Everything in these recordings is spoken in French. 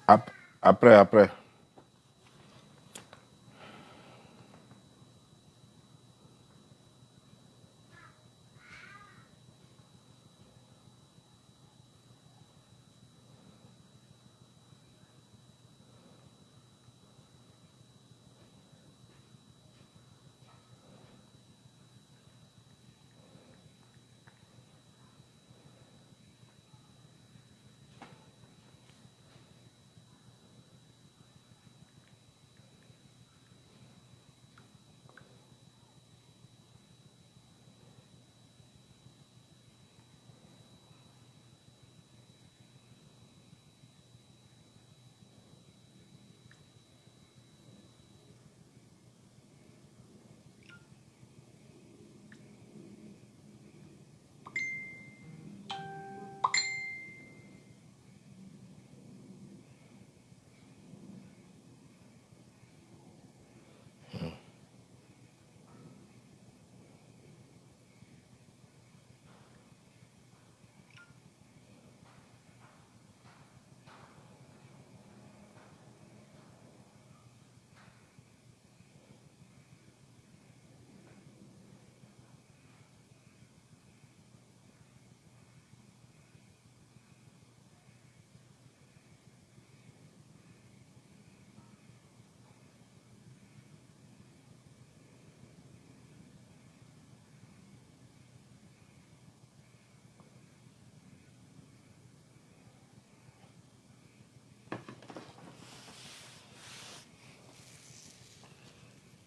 Après.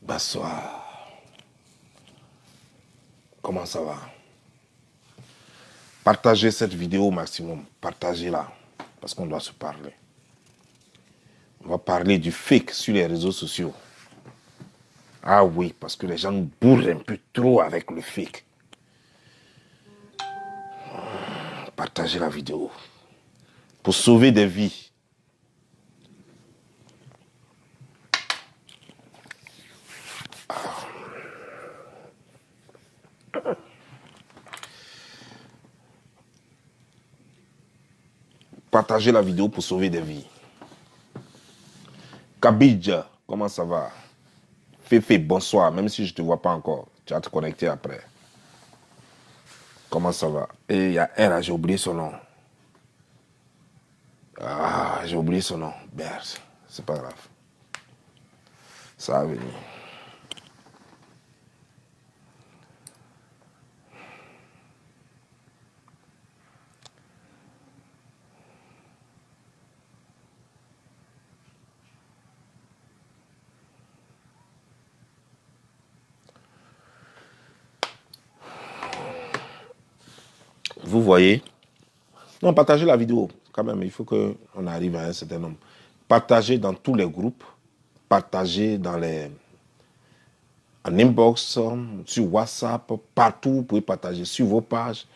Bonsoir. Comment ça va? Partagez cette vidéo au maximum. Partagez-la. Parce qu'on doit se parler. On va parler du fake sur les réseaux sociaux. Ah oui, parce que les gens nous bourrent un peu trop avec le fake. Partagez la vidéo. Pour sauver des vies. Partagez la vidéo pour sauver des vies. Kabidja, comment ça va? Féfé, bonsoir, même si je ne te vois pas encore. Tu vas te connecter après. Comment ça va? Et il y a elle, j'ai oublié son nom. Ah, j'ai oublié son nom. Merde, c'est pas grave. Ça va venir. Vous voyez? Non, partagez la vidéo. Quand même, il faut qu'on arrive à un certain nombre. Partagez dans tous les groupes. Partagez dans les... en inbox, sur WhatsApp, partout. Vous pouvez partager sur vos pages.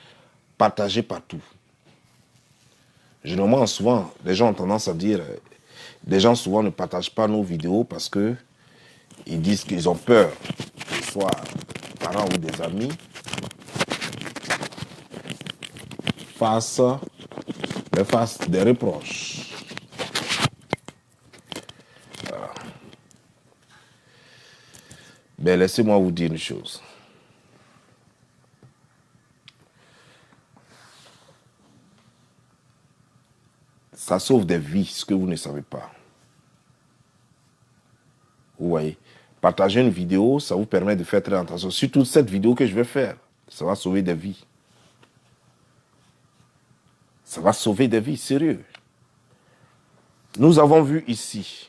Partagez partout. Généralement, souvent, les gens ont tendance à dire... les gens souvent ne partagent pas nos vidéos parce que ils disent qu'ils ont peur, que ce soit parents ou des amis, fassent des reproches. Voilà. Mais laissez-moi vous dire une chose. Ça sauve des vies, ce que vous ne savez pas. Vous voyez, partager une vidéo, ça vous permet de faire très attention. Surtout cette vidéo que je vais faire, ça va sauver des vies. Ça va sauver des vies, sérieux. Nous avons vu ici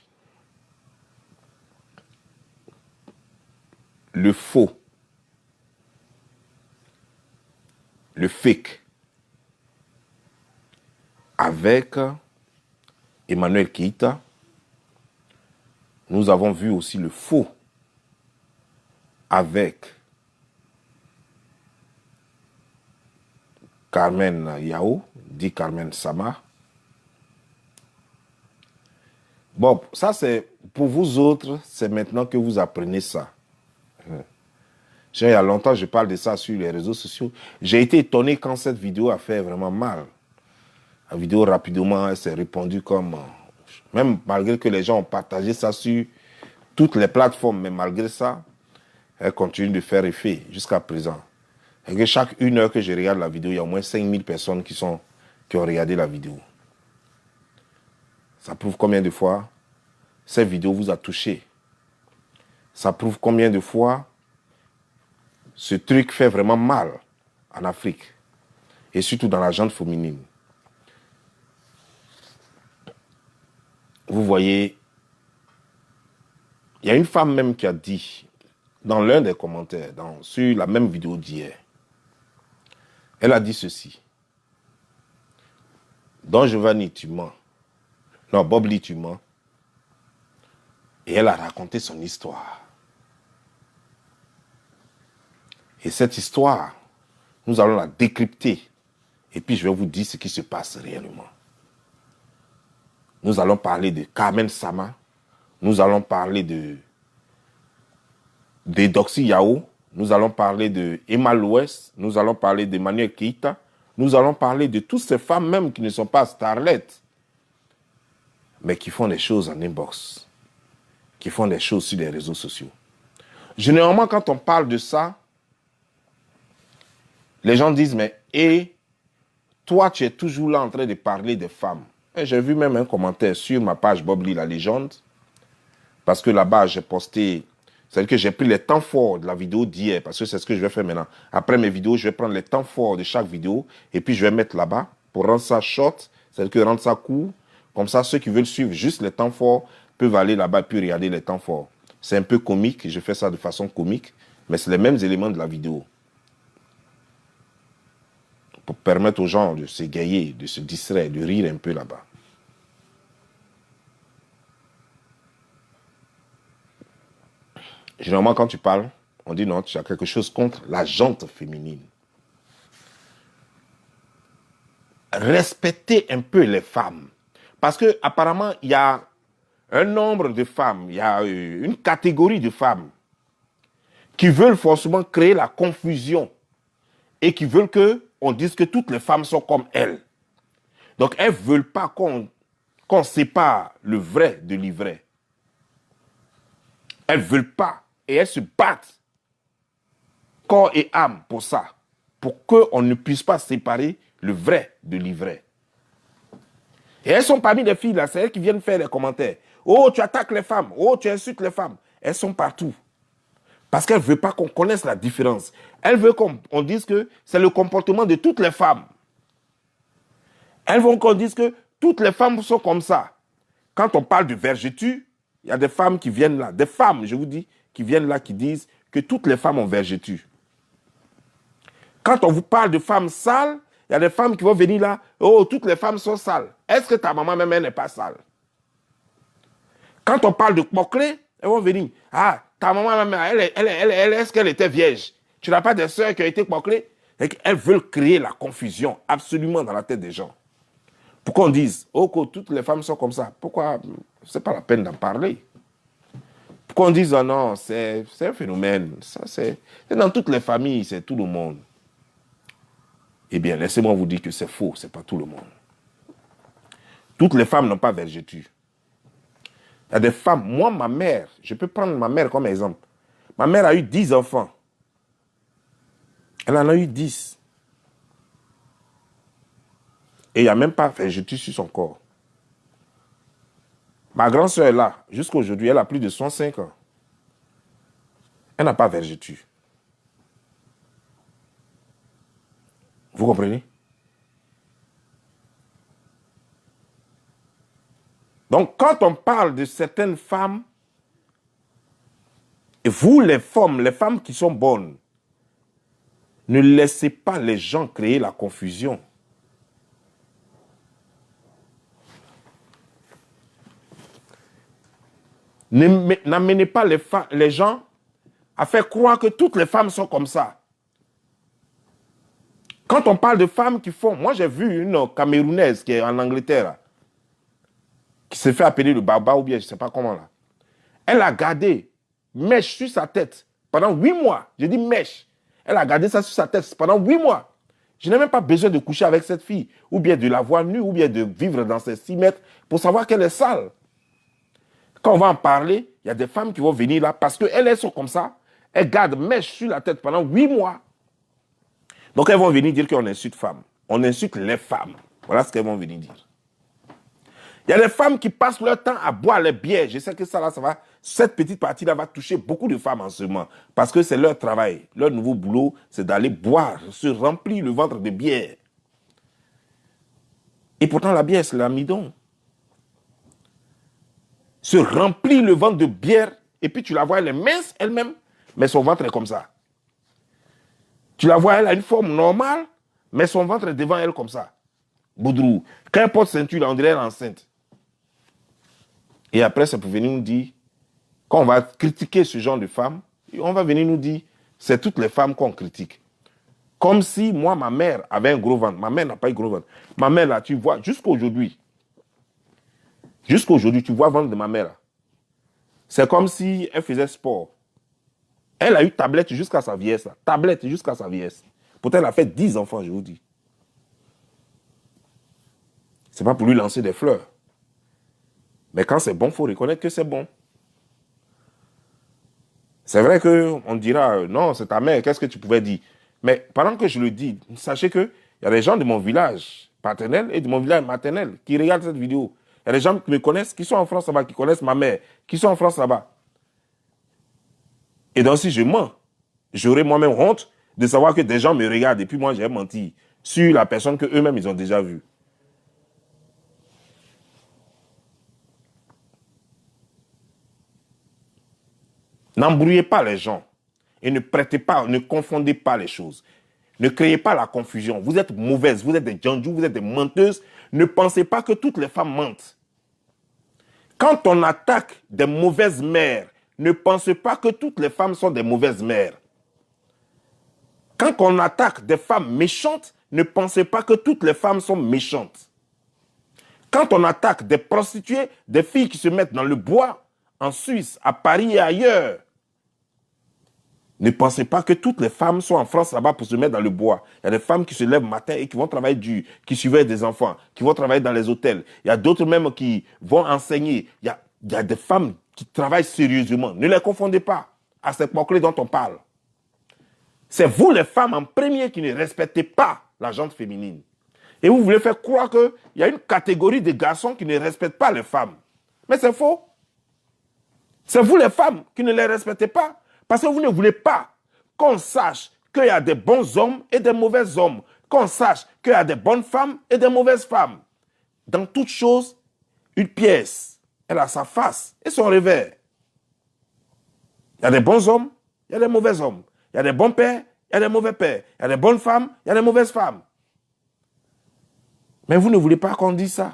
le faux, le fake, avec Emmanuel Keïta. Nous avons vu aussi le faux avec Carmen Yao, dit Carmen Sama. Bon, ça c'est pour vous autres, c'est maintenant que vous apprenez ça. Il y a longtemps, je parle de ça sur les réseaux sociaux. J'ai été étonné quand cette vidéo a fait vraiment mal. La vidéo, rapidement, elle s'est répandue comme Même malgré que les gens ont partagé ça sur toutes les plateformes, mais malgré ça, elle continue de faire effet jusqu'à présent. Et que chaque 1 heure que je regarde la vidéo, il y a au moins 5000 personnes qui ont regardé la vidéo. Ça prouve combien de fois cette vidéo vous a touché. Ça prouve combien de fois ce truc fait vraiment mal en Afrique. Et surtout dans la gente féminine. Vous voyez, il y a une femme même qui a dit, dans l'un des commentaires, sur la même vidéo d'hier, elle a dit ceci. Don Giovanni, tu mens. Non, Bob Lee, tu mens. Et elle a raconté son histoire. Et cette histoire, nous allons la décrypter. Et puis je vais vous dire ce qui se passe réellement. Nous allons parler de Carmen Sama. Nous allons parler de Doxy Yao. Nous allons parler de Emma Louès. Nous allons parler de Manuel Keita. Nous allons parler de toutes ces femmes même qui ne sont pas starlettes, mais qui font des choses en inbox, qui font des choses sur les réseaux sociaux. Généralement, quand on parle de ça, les gens disent, mais et toi, tu es toujours là en train de parler des femmes. Et j'ai vu même un commentaire sur ma page Bob Lee, la légende, parce que là-bas, j'ai posté, c'est-à-dire que j'ai pris les temps forts de la vidéo d'hier, parce que c'est ce que je vais faire maintenant. Après mes vidéos, je vais prendre les temps forts de chaque vidéo, et puis je vais mettre là-bas pour rendre ça short, c'est-à-dire que rendre ça court. Comme ça, ceux qui veulent suivre juste les temps forts peuvent aller là-bas et puis regarder les temps forts. C'est un peu comique, je fais ça de façon comique, mais c'est les mêmes éléments de la vidéo. Pour permettre aux gens de s'égayer, de se distraire, de rire un peu là-bas. Généralement, quand tu parles, on dit non, tu as quelque chose contre la gente féminine. Respectez un peu les femmes. Parce qu'apparemment, il y a un nombre de femmes, il y a une catégorie de femmes qui veulent forcément créer la confusion et qui veulent qu'on dise que toutes les femmes sont comme elles. Donc, elles ne veulent pas qu'on sépare le vrai de l'ivraie. Elles ne veulent pas. Et elles se battent corps et âme pour ça. Pour qu'on ne puisse pas séparer le vrai de l'ivraie. Et elles sont parmi les filles là, c'est elles qui viennent faire les commentaires. Oh, tu attaques les femmes. Oh, tu insultes les femmes. Elles sont partout. Parce qu'elles ne veulent pas qu'on connaisse la différence. Elles veulent qu'on dise que c'est le comportement de toutes les femmes. Elles veulent qu'on dise que toutes les femmes sont comme ça. Quand on parle de vergeture, il y a des femmes qui viennent là. Des femmes, je vous dis, qui viennent là, qui disent que toutes les femmes ont vergeture. Quand on vous parle de femmes sales, il y a des femmes qui vont venir là. Oh, toutes les femmes sont sales. Est-ce que ta maman même, elle n'est pas sale? Quand on parle de moclé, elles vont venir. Ah, ta maman même, est-ce qu'elle était vierge? Tu n'as pas de sœurs qui ont été moclées? Elles veulent créer la confusion absolument dans la tête des gens. Pourquoi on dise, oh, que toutes les femmes sont comme ça? Pourquoi? Ce n'est pas la peine d'en parler. Pourquoi on dise, oh non, c'est un phénomène. Ça, c'est dans toutes les familles, c'est tout le monde. Eh bien, laissez-moi vous dire que c'est faux, ce n'est pas tout le monde. Toutes les femmes n'ont pas vergeture. Il y a des femmes, moi, ma mère, je peux prendre ma mère comme exemple. Ma mère a eu 10 enfants. Elle en a eu 10. Et il n'y a même pas vergeture sur son corps. Ma grande soeur est là, jusqu'à aujourd'hui, elle a plus de 105 ans. Elle n'a pas vergeture. Vous comprenez? Donc, quand on parle de certaines femmes, et vous, les femmes qui sont bonnes, ne laissez pas les gens créer la confusion. N'amenez pas les gens à faire croire que toutes les femmes sont comme ça. Quand on parle de femmes qui font... Moi, j'ai vu une Camerounaise qui est en Angleterre, qui s'est fait appeler le baba ou bien je ne sais pas comment là. Elle a gardé mèche sur sa tête pendant 8 mois. Je dis mèche. Elle a gardé ça sur sa tête pendant 8 mois. Je n'ai même pas besoin de coucher avec cette fille, ou bien de la voir nue, ou bien de vivre dans ces 6 mètres pour savoir qu'elle est sale. Quand on va en parler, il y a des femmes qui vont venir là parce qu'elles sont comme ça. Elles gardent mèche sur la tête pendant 8 mois. Donc elles vont venir dire qu'on insulte femmes. On insulte les femmes. Voilà ce qu'elles vont venir dire. Il y a des femmes qui passent leur temps à boire les bières. Je sais que ça, là, ça va. Cette petite partie-là va toucher beaucoup de femmes en ce moment. Parce que c'est leur travail. Leur nouveau boulot, c'est d'aller boire, se remplir le ventre de bière. Et pourtant, la bière, c'est l'amidon. Se remplir le ventre de bière, et puis tu la vois, elle est mince elle-même, mais son ventre est comme ça. Tu la vois, elle a une forme normale, mais son ventre est devant elle comme ça. Boudrou. Quand elle porte ceinture, on dirait elle est enceinte. Et après, c'est pour venir nous dire, quand on va critiquer ce genre de femmes, on va venir nous dire, c'est toutes les femmes qu'on critique. Comme si moi, ma mère avait un gros ventre. Ma mère n'a pas eu gros ventre. Ma mère, là, tu vois, jusqu'à aujourd'hui, tu vois le ventre de ma mère. Là. C'est comme si elle faisait sport. Elle a eu tablette jusqu'à sa vieillesse. Là. Tablette jusqu'à sa vieillesse. Pourtant, elle a fait 10 enfants, je vous dis. C'est pas pour lui lancer des fleurs. Mais quand c'est bon, il faut reconnaître que c'est bon. C'est vrai qu'on dira, non, c'est ta mère, qu'est-ce que tu pouvais dire? Mais pendant que je le dis, sachez qu'il y a des gens de mon village paternel et de mon village maternel qui regardent cette vidéo. Il y a des gens qui me connaissent, qui sont en France là-bas, qui connaissent ma mère, qui sont en France là-bas. Et donc si je mens, j'aurai moi-même honte de savoir que des gens me regardent et puis moi j'ai menti sur la personne qu'eux-mêmes ils ont déjà vue. N'embrouillez pas les gens et ne prêtez pas, ne confondez pas les choses. Ne créez pas la confusion. Vous êtes mauvaises, vous êtes des djandjous, vous êtes des menteuses. Ne pensez pas que toutes les femmes mentent. Quand on attaque des mauvaises mères, ne pensez pas que toutes les femmes sont des mauvaises mères. Quand on attaque des femmes méchantes, ne pensez pas que toutes les femmes sont méchantes. Quand on attaque des prostituées, des filles qui se mettent dans le bois, en Suisse, à Paris et ailleurs, ne pensez pas que toutes les femmes sont en France là-bas pour se mettre dans le bois. Il y a des femmes qui se lèvent le matin et qui vont travailler dur, qui surveillent des enfants, qui vont travailler dans les hôtels. Il y a d'autres même qui vont enseigner. Il y a des femmes qui travaillent sérieusement. Ne les confondez pas à ces mots-clés dont on parle. C'est vous les femmes en premier qui ne respectez pas la gente féminine. Et vous voulez faire croire qu'il y a une catégorie de garçons qui ne respectent pas les femmes. Mais c'est faux. C'est vous les femmes qui ne les respectez pas. Parce que vous ne voulez pas qu'on sache qu'il y a des bons hommes et des mauvais hommes. Qu'on sache qu'il y a des bonnes femmes et des mauvaises femmes. Dans toute chose, une pièce, elle a sa face et son revers. Il y a des bons hommes, il y a des mauvais hommes. Il y a des bons pères, il y a des mauvais pères. Il y a des bonnes femmes, il y a des mauvaises femmes. Mais vous ne voulez pas qu'on dise ça.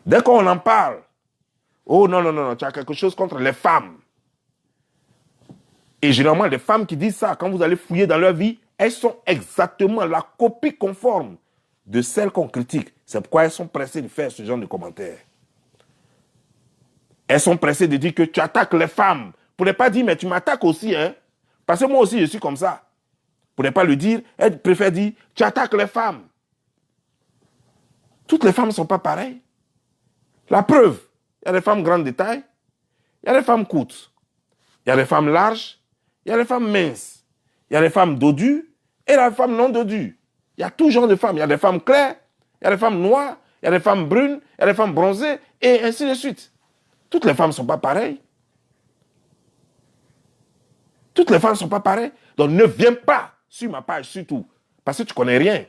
Dès qu'on en parle, oh non, non, non, non, tu as quelque chose contre les femmes. Et généralement, les femmes qui disent ça, quand vous allez fouiller dans leur vie, elles sont exactement la copie conforme de celles qu'on critique. C'est pourquoi elles sont pressées de faire ce genre de commentaires. Elles sont pressées de dire que tu attaques les femmes. Pour ne pas dire, mais tu m'attaques aussi, hein. Parce que moi aussi, je suis comme ça. Pour ne pas le dire, elles préfèrent dire, tu attaques les femmes. Toutes les femmes ne sont pas pareilles. La preuve, il y a des femmes grandes de taille, il y a des femmes courtes, il y a des femmes larges, il y a des femmes minces, il y a des femmes dodues et il y a des femmes non dodues. Il y a tout genre de femmes. Il y a des femmes claires, il y a des femmes noires, il y a des femmes brunes, il y a des femmes bronzées et ainsi de suite. Toutes les femmes ne sont pas pareilles. Toutes les femmes ne sont pas pareilles. Donc ne viens pas sur ma page surtout, parce que tu ne connais rien.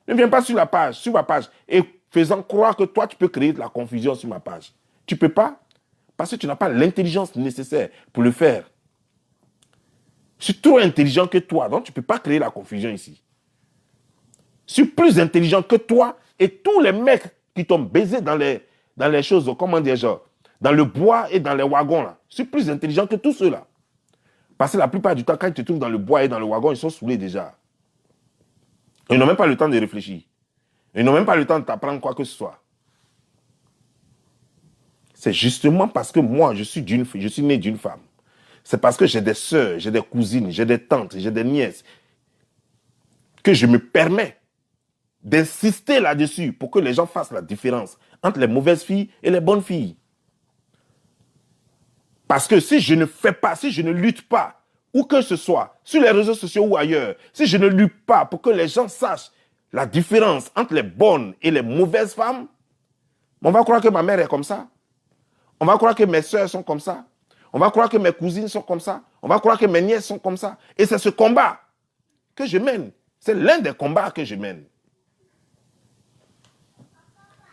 Ne viens pas sur ma page, et faisant croire que toi, tu peux créer de la confusion sur ma page. Tu ne peux pas, parce que tu n'as pas l'intelligence nécessaire pour le faire. Je suis trop intelligent que toi, donc tu ne peux pas créer la confusion ici. Je suis plus intelligent que toi et tous les mecs qui t'ont baisé dans les choses, comment dire, genre, dans le bois et dans les wagons. Là. Je suis plus intelligent que tous ceux-là. Parce que la plupart du temps, quand ils te trouvent dans le bois et dans le wagon, ils sont saoulés déjà. Ils n'ont même pas le temps de réfléchir. Ils n'ont même pas le temps de t'apprendre quoi que ce soit. C'est justement parce que moi, je suis né d'une femme. C'est parce que j'ai des sœurs, j'ai des cousines, j'ai des tantes, j'ai des nièces que je me permets d'insister là-dessus pour que les gens fassent la différence entre les mauvaises filles et les bonnes filles. Parce que si je ne fais pas, si je ne lutte pas, où que ce soit, sur les réseaux sociaux ou ailleurs, si je ne lutte pas pour que les gens sachent la différence entre les bonnes et les mauvaises femmes, on va croire que ma mère est comme ça. On va croire que mes soeurs sont comme ça. On va croire que mes cousines sont comme ça. On va croire que mes nièces sont comme ça. Et c'est ce combat que je mène. C'est l'un des combats que je mène.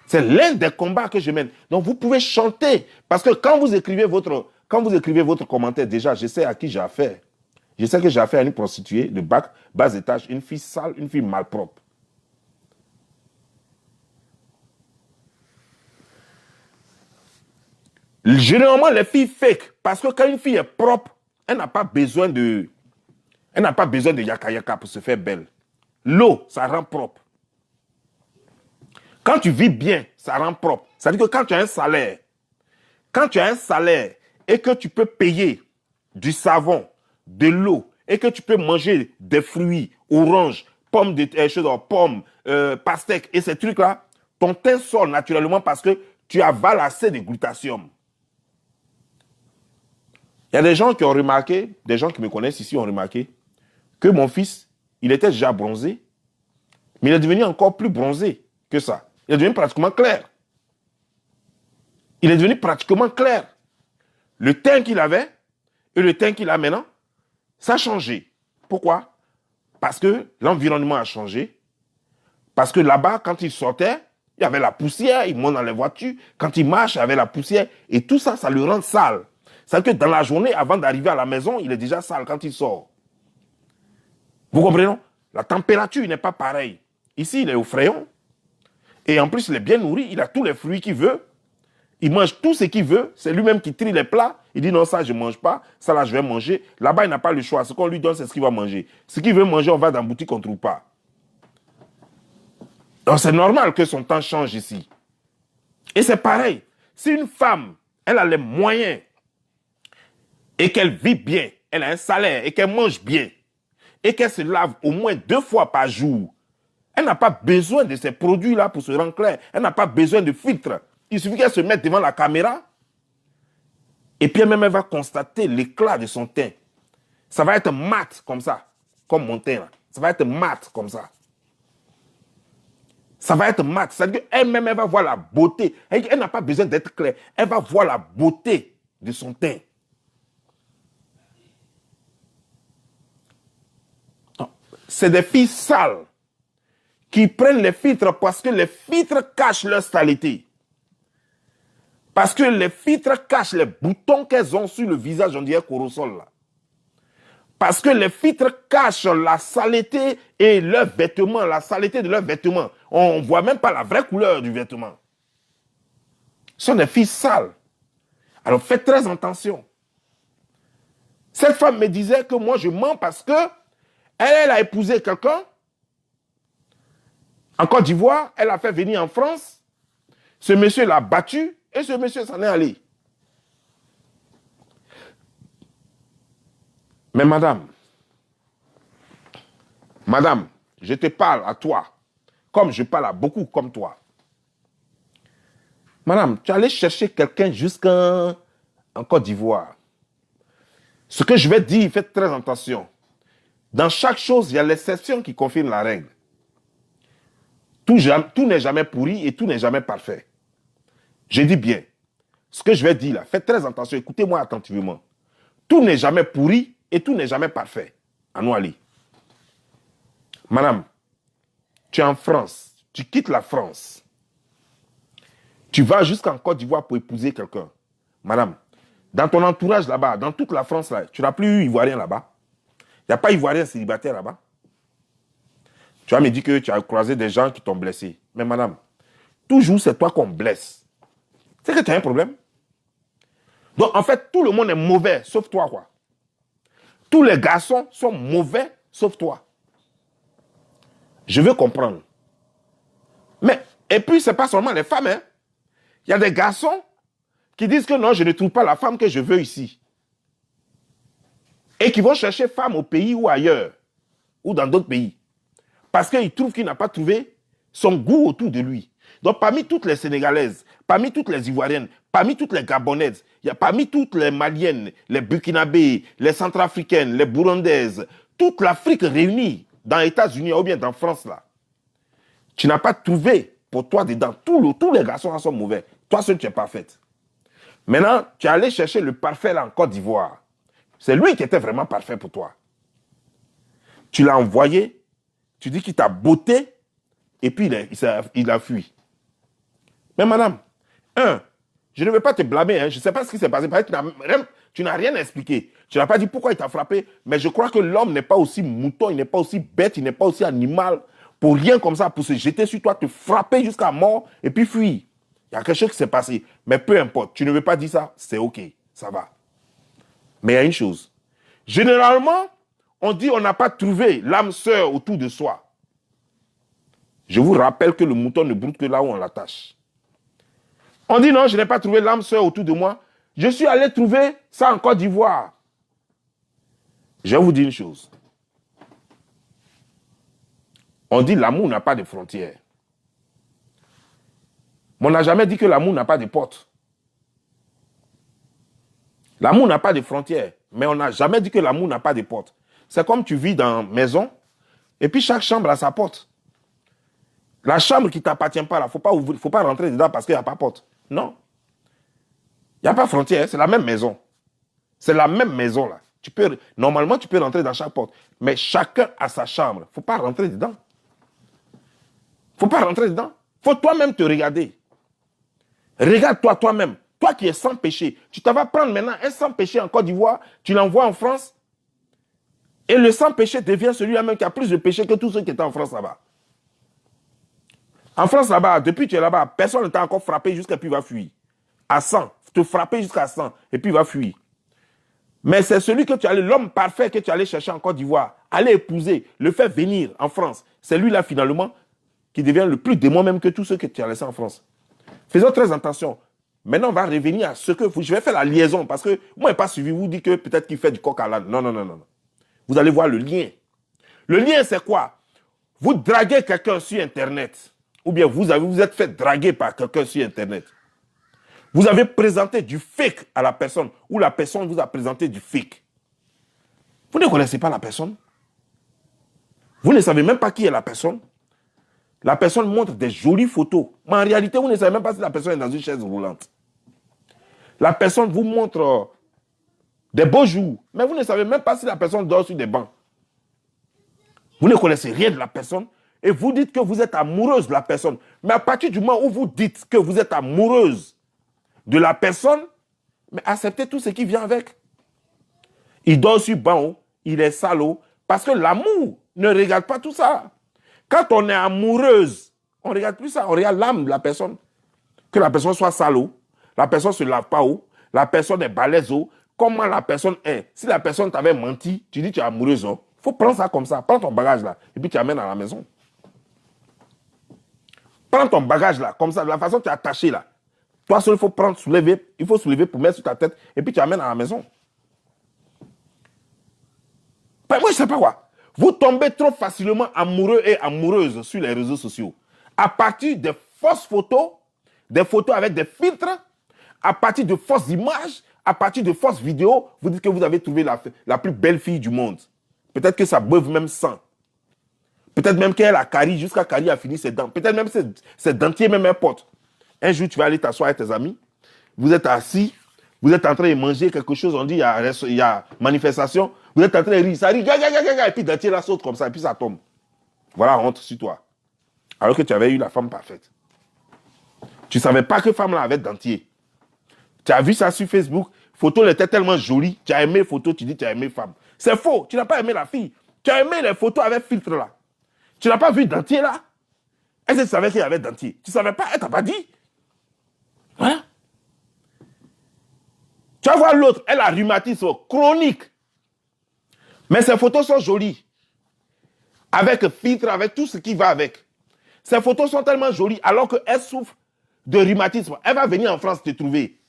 C'est l'un des combats que je mène. Donc vous pouvez chanter. Parce que quand vous écrivez votre commentaire, déjà, je sais à qui j'ai affaire. Je sais que j'ai affaire à une prostituée de bas étage, une fille sale, une fille malpropre. Généralement, les filles fake, parce que quand une fille est propre, elle n'a pas besoin de yaka yaka pour se faire belle. L'eau, ça rend propre. Quand tu vis bien, ça rend propre. C'est-à-dire que quand tu as un salaire et que tu peux payer du savon, de l'eau, et que tu peux manger des fruits, oranges, pommes, pastèques et ces trucs-là, ton teint sort naturellement parce que tu avales assez de glutathium. Il y a des gens qui ont remarqué, des gens qui me connaissent ici ont remarqué, que mon fils, il était déjà bronzé, mais il est devenu encore plus bronzé que ça. Il est devenu pratiquement clair. Il est devenu pratiquement clair. Le teint qu'il avait et le teint qu'il a maintenant, ça a changé. Pourquoi? Parce que l'environnement a changé. Parce que là-bas, quand il sortait, il y avait la poussière, il monte dans les voitures. Quand il marche, il y avait la poussière. Et tout ça, ça le rend sale. C'est-à-dire que dans la journée, avant d'arriver à la maison, il est déjà sale quand il sort. Vous comprenez, non? La température n'est pas pareille. Ici, il est au frayon. Et en plus, il est bien nourri. Il a tous les fruits qu'il veut. Il mange tout ce qu'il veut. C'est lui-même qui trie les plats. Il dit non, ça, je ne mange pas. Ça, là, je vais manger. Là-bas, il n'a pas le choix. Ce qu'on lui donne, c'est ce qu'il va manger. Ce qu'il veut manger, on va dans la boutique, on ne trouve pas. Donc, c'est normal que son temps change ici. Et c'est pareil. Si une femme, elle a les moyens et qu'elle vit bien, elle a un salaire et qu'elle mange bien et qu'elle se lave au moins 2 fois par jour, elle n'a pas besoin de ces produits-là pour se rendre clair. Elle n'a pas besoin de filtre. Il suffit qu'elle se mette devant la caméra et puis même elle va constater l'éclat de son teint. Ça va être mat comme ça, comme mon teint là. Ça va être mat comme ça. Ça va être mat. C'est-à-dire qu'elle-même, elle va voir la beauté. Elle n'a pas besoin d'être claire. Elle va voir la beauté de son teint. C'est des filles sales qui prennent les filtres parce que les filtres cachent leur saleté. Parce que les filtres cachent les boutons qu'elles ont sur le visage, on dirait Corosol là. Parce que les filtres cachent la saleté et leurs vêtements, la saleté de leurs vêtements. On ne voit même pas la vraie couleur du vêtement. Ce sont des filles sales. Alors faites très attention. Cette femme me disait que moi je mens parce que elle a épousé quelqu'un en Côte d'Ivoire, elle a fait venir en France, ce monsieur l'a battu et ce monsieur s'en est allé. Mais madame, je te parle à toi, comme je parle à beaucoup comme toi. Madame, tu es allé chercher quelqu'un jusqu'en Côte d'Ivoire. Ce que je vais dire, faites très attention. Dans chaque chose, il y a l'exception qui confirme la règle. Tout n'est jamais pourri et tout n'est jamais parfait. Je dis bien, ce que je vais dire là, faites très attention, écoutez-moi attentivement. Tout n'est jamais pourri et tout n'est jamais parfait. À nous aller. Madame, tu es en France, tu quittes la France. Tu vas jusqu'en Côte d'Ivoire pour épouser quelqu'un. Madame, dans ton entourage là-bas, dans toute la France, là, tu n'as plus eu Ivoirien là-bas. Il n'y a pas Ivoirien célibataire là-bas. Tu vas me dire que tu as croisé des gens qui t'ont blessé. Mais madame, toujours c'est toi qu'on blesse. C'est que tu as un problème. Donc en fait, tout le monde est mauvais, sauf toi, quoi. Tous les garçons sont mauvais, sauf toi. Je veux comprendre. Mais, et puis, ce n'est pas seulement les femmes, hein. Il y a des garçons qui disent que non, je ne trouve pas la femme que je veux ici. Et qui vont chercher femme au pays ou ailleurs, ou dans d'autres pays. Parce qu'il trouve qu'il n'a pas trouvé son goût autour de lui. Donc, parmi toutes les Sénégalaises, parmi toutes les Ivoiriennes, parmi toutes les Gabonaises, parmi toutes les Maliennes, les Burkinabés, les Centrafricaines, les Burundaises, toute l'Afrique réunie dans les États-Unis ou bien dans France, là, tu n'as pas trouvé pour toi dedans. Tous les garçons sont mauvais. Toi seul, tu es parfaite. Maintenant, tu es allé chercher le parfait là en Côte d'Ivoire. C'est lui qui était vraiment parfait pour toi. Tu l'as envoyé, tu dis qu'il t'a botté, et puis il a fui. Mais madame, je ne vais pas te blâmer, hein, je ne sais pas ce qui s'est passé. Tu n'as rien expliqué. Tu n'as pas dit pourquoi il t'a frappé, mais je crois que l'homme n'est pas aussi mouton, il n'est pas aussi bête, il n'est pas aussi animal, pour rien comme ça, pour se jeter sur toi, te frapper jusqu'à mort, et puis fuir. Il y a quelque chose qui s'est passé. Mais peu importe, tu ne veux pas dire ça, c'est OK, ça va. Mais il y a une chose. Généralement, on dit on n'a pas trouvé l'âme sœur autour de soi. Je vous rappelle que le mouton ne broute que là où on l'attache. On dit non, je n'ai pas trouvé l'âme sœur autour de moi. Je suis allé trouver ça en Côte d'Ivoire. Je vais vous dire une chose. On dit l'amour n'a pas de frontières. Mais on n'a jamais dit que l'amour n'a pas de portes. L'amour n'a pas de frontières, mais on n'a jamais dit que l'amour n'a pas de portes. C'est comme tu vis dans une maison, et puis chaque chambre a sa porte. La chambre qui ne t'appartient pas, il ne faut pas rentrer dedans parce qu'il n'y a pas de porte. Non. Il n'y a pas de frontière, c'est la même maison. C'est la même maison là. Normalement, tu peux rentrer dans chaque porte, mais chacun a sa chambre. Il ne faut pas rentrer dedans. Il ne faut pas rentrer dedans. Il faut toi-même te regarder. Regarde-toi toi-même. Toi qui es sans péché. Tu t'en vas prendre maintenant un sans péché en Côte d'Ivoire, tu l'envoies en France, et le sans péché devient celui-là même qui a plus de péché que tous ceux qui étaient en France là-bas. En France là-bas, depuis que tu es là-bas, personne ne t'a encore frappé jusqu'à puis il va fuir. À 100, te frapper jusqu'à 100, et puis il va fuir. Mais c'est celui que tu allais, l'homme parfait que tu allais chercher en Côte d'Ivoire, aller épouser, le faire venir en France. C'est lui-là finalement qui devient le plus démon même que tous ceux que tu as laissés en France. Faisons très attention. Maintenant, on va revenir à ce que je vais faire la liaison parce que moi, je n'ai pas suivi. Vous dites que peut-être qu'il fait du coq à l'âne. Non, non, non, non. Vous allez voir le lien. Le lien, c'est quoi? Vous draguez quelqu'un sur Internet. Ou bien vous êtes fait draguer par quelqu'un sur Internet. Vous avez présenté du fake à la personne ou la personne vous a présenté du fake. Vous ne connaissez pas la personne. Vous ne savez même pas qui est la personne. La personne montre des jolies photos. Mais en réalité, vous ne savez même pas si la personne est dans une chaise roulante. La personne vous montre des beaux jours. Mais vous ne savez même pas si la personne dort sur des bancs. Vous ne connaissez rien de la personne. Et vous dites que vous êtes amoureuse de la personne. Mais à partir du moment où vous dites que vous êtes amoureuse de la personne, mais acceptez tout ce qui vient avec. Il dort sur banc, il est salaud. Parce que l'amour ne regarde pas tout ça. Quand on est amoureuse, on ne regarde plus ça. On regarde l'âme de la personne. Que la personne soit salaud, la personne ne se lave pas haut, la personne est balèze haut, comment la personne est. Si la personne t'avait menti, tu dis que tu es amoureuse, il faut prendre ça comme ça. Prends ton bagage là, et puis tu amènes à la maison. Prends ton bagage là, comme ça, de la façon dont tu es attaché là. Toi seul, il faut soulever pour mettre sur ta tête, et puis tu amènes à la maison. Ben, moi, je ne sais pas quoi. Vous tombez trop facilement amoureux et amoureuse sur les réseaux sociaux. À partir de fausses photos, des photos avec des filtres, à partir de fausses images, à partir de fausses vidéos, vous dites que vous avez trouvé la plus belle fille du monde. Peut-être que ça beuve même 100. Peut-être même qu'elle a carie, jusqu'à carie a fini ses dents. Peut-être même ses dentiers même importent. Un jour, tu vas aller t'asseoir avec tes amis. Vous êtes assis, vous êtes en train de manger quelque chose, on dit il y a manifestation. Vous êtes en train de rire, ça rit, et puis dentier là saute comme ça, et puis ça tombe. Voilà, honte sur toi. Alors que tu avais eu la femme parfaite. Tu ne savais pas que femme là avait dentier. Tu as vu ça sur Facebook, photo elle était tellement jolie, tu as aimé photo, tu dis tu as aimé femme. C'est faux, tu n'as pas aimé la fille. Tu as aimé les photos avec filtre là. Tu n'as pas vu dentier là. Est-ce que tu savais qu'il y avait dentier? Tu ne savais pas, elle t'a pas dit. Voilà. Tu vas voir l'autre, elle a rhumatisme chronique. Mais ses photos sont jolies. Avec filtre, avec tout ce qui va avec. Ces photos sont tellement jolies alors qu'elle souffre de rhumatisme. Elle va venir en France te trouver.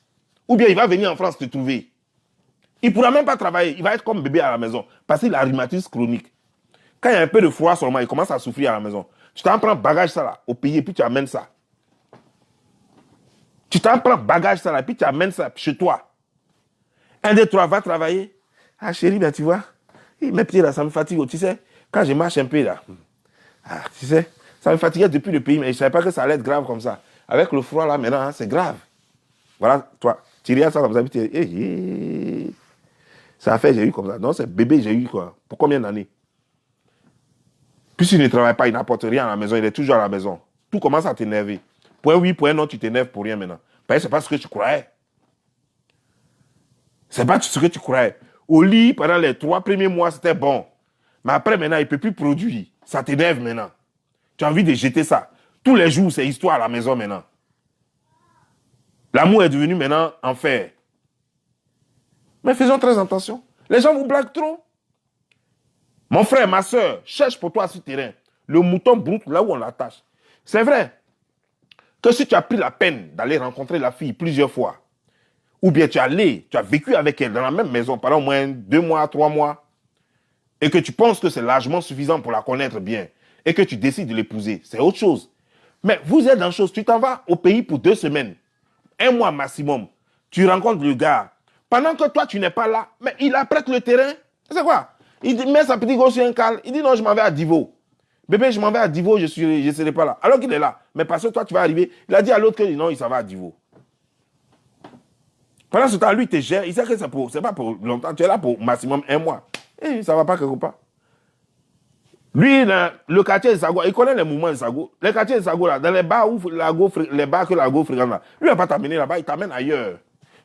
Ou bien il va venir en France te trouver. Il ne pourra même pas travailler. Il va être comme bébé à la maison. Parce qu'il a rhumatisme chronique. Quand il y a un peu de froid seulement, il commence à souffrir à la maison. Tu t'en prends bagage ça là, au pays, et puis tu amènes ça. Tu t'en prends bagage ça là, et puis tu amènes ça chez toi. 1, 2, 3, va travailler. Ah chérie, ben tu vois, mes pieds là, ça me fatigue. Tu sais, quand je marche un peu là, tu sais, ça me fatiguait depuis le pays, mais je ne savais pas que ça allait être grave comme ça. Avec le froid là, maintenant, hein, c'est grave. Voilà, toi, tu regardes ça comme ça, puis tu dis, ça a fait, j'ai eu comme ça. Non, c'est bébé, j'ai eu quoi. Pour combien d'années? Puis s'il ne travaille pas, il n'apporte rien à la maison, il est toujours à la maison. Tout commence à t'énerver. Point oui, point non, tu t'énerves pour rien maintenant. Parce que ce n'est pas ce que tu croyais. Ce n'est pas ce que tu croyais. Au lit, pendant les 3 premiers mois, c'était bon. Mais après, maintenant, il ne peut plus produire. Ça t'énerve maintenant. Tu as envie de jeter ça. Tous les jours, c'est histoire à la maison maintenant. L'amour est devenu maintenant enfer. Mais faisons très attention. Les gens vous blaguent trop. Mon frère, ma soeur, cherche pour toi sur le terrain. Le mouton broute là où on l'attache. C'est vrai que si tu as pris la peine d'aller rencontrer la fille plusieurs fois, ou bien tu as vécu avec elle dans la même maison pendant au moins 2 mois, 3 mois, et que tu penses que c'est largement suffisant pour la connaître bien, et que tu décides de l'épouser, c'est autre chose. Mais vous êtes dans chose, tu t'en vas au pays pour 2 semaines, 1 mois maximum, tu rencontres le gars, pendant que toi tu n'es pas là, mais il apprête le terrain, c'est quoi? Il met sa petite gauche sur un cal, il dit non, je m'en vais à Divo. Bébé, je m'en vais à Divo, je ne serai pas là. Alors qu'il est là. Mais parce que toi, tu vas arriver. Il a dit à l'autre que non, il s'en va à Divo. Pendant ce temps, lui, il te gère. Il sait que c'est pas pour longtemps. Tu es là pour maximum 1 mois. Et ça ne va pas quelque part. Lui, le quartier de Sago, il connaît les mouvements de Sago. Les quartiers de Sago, là, dans les bars, les bars que la go fréquente là, lui, il ne va pas t'amener là-bas, il t'amène ailleurs.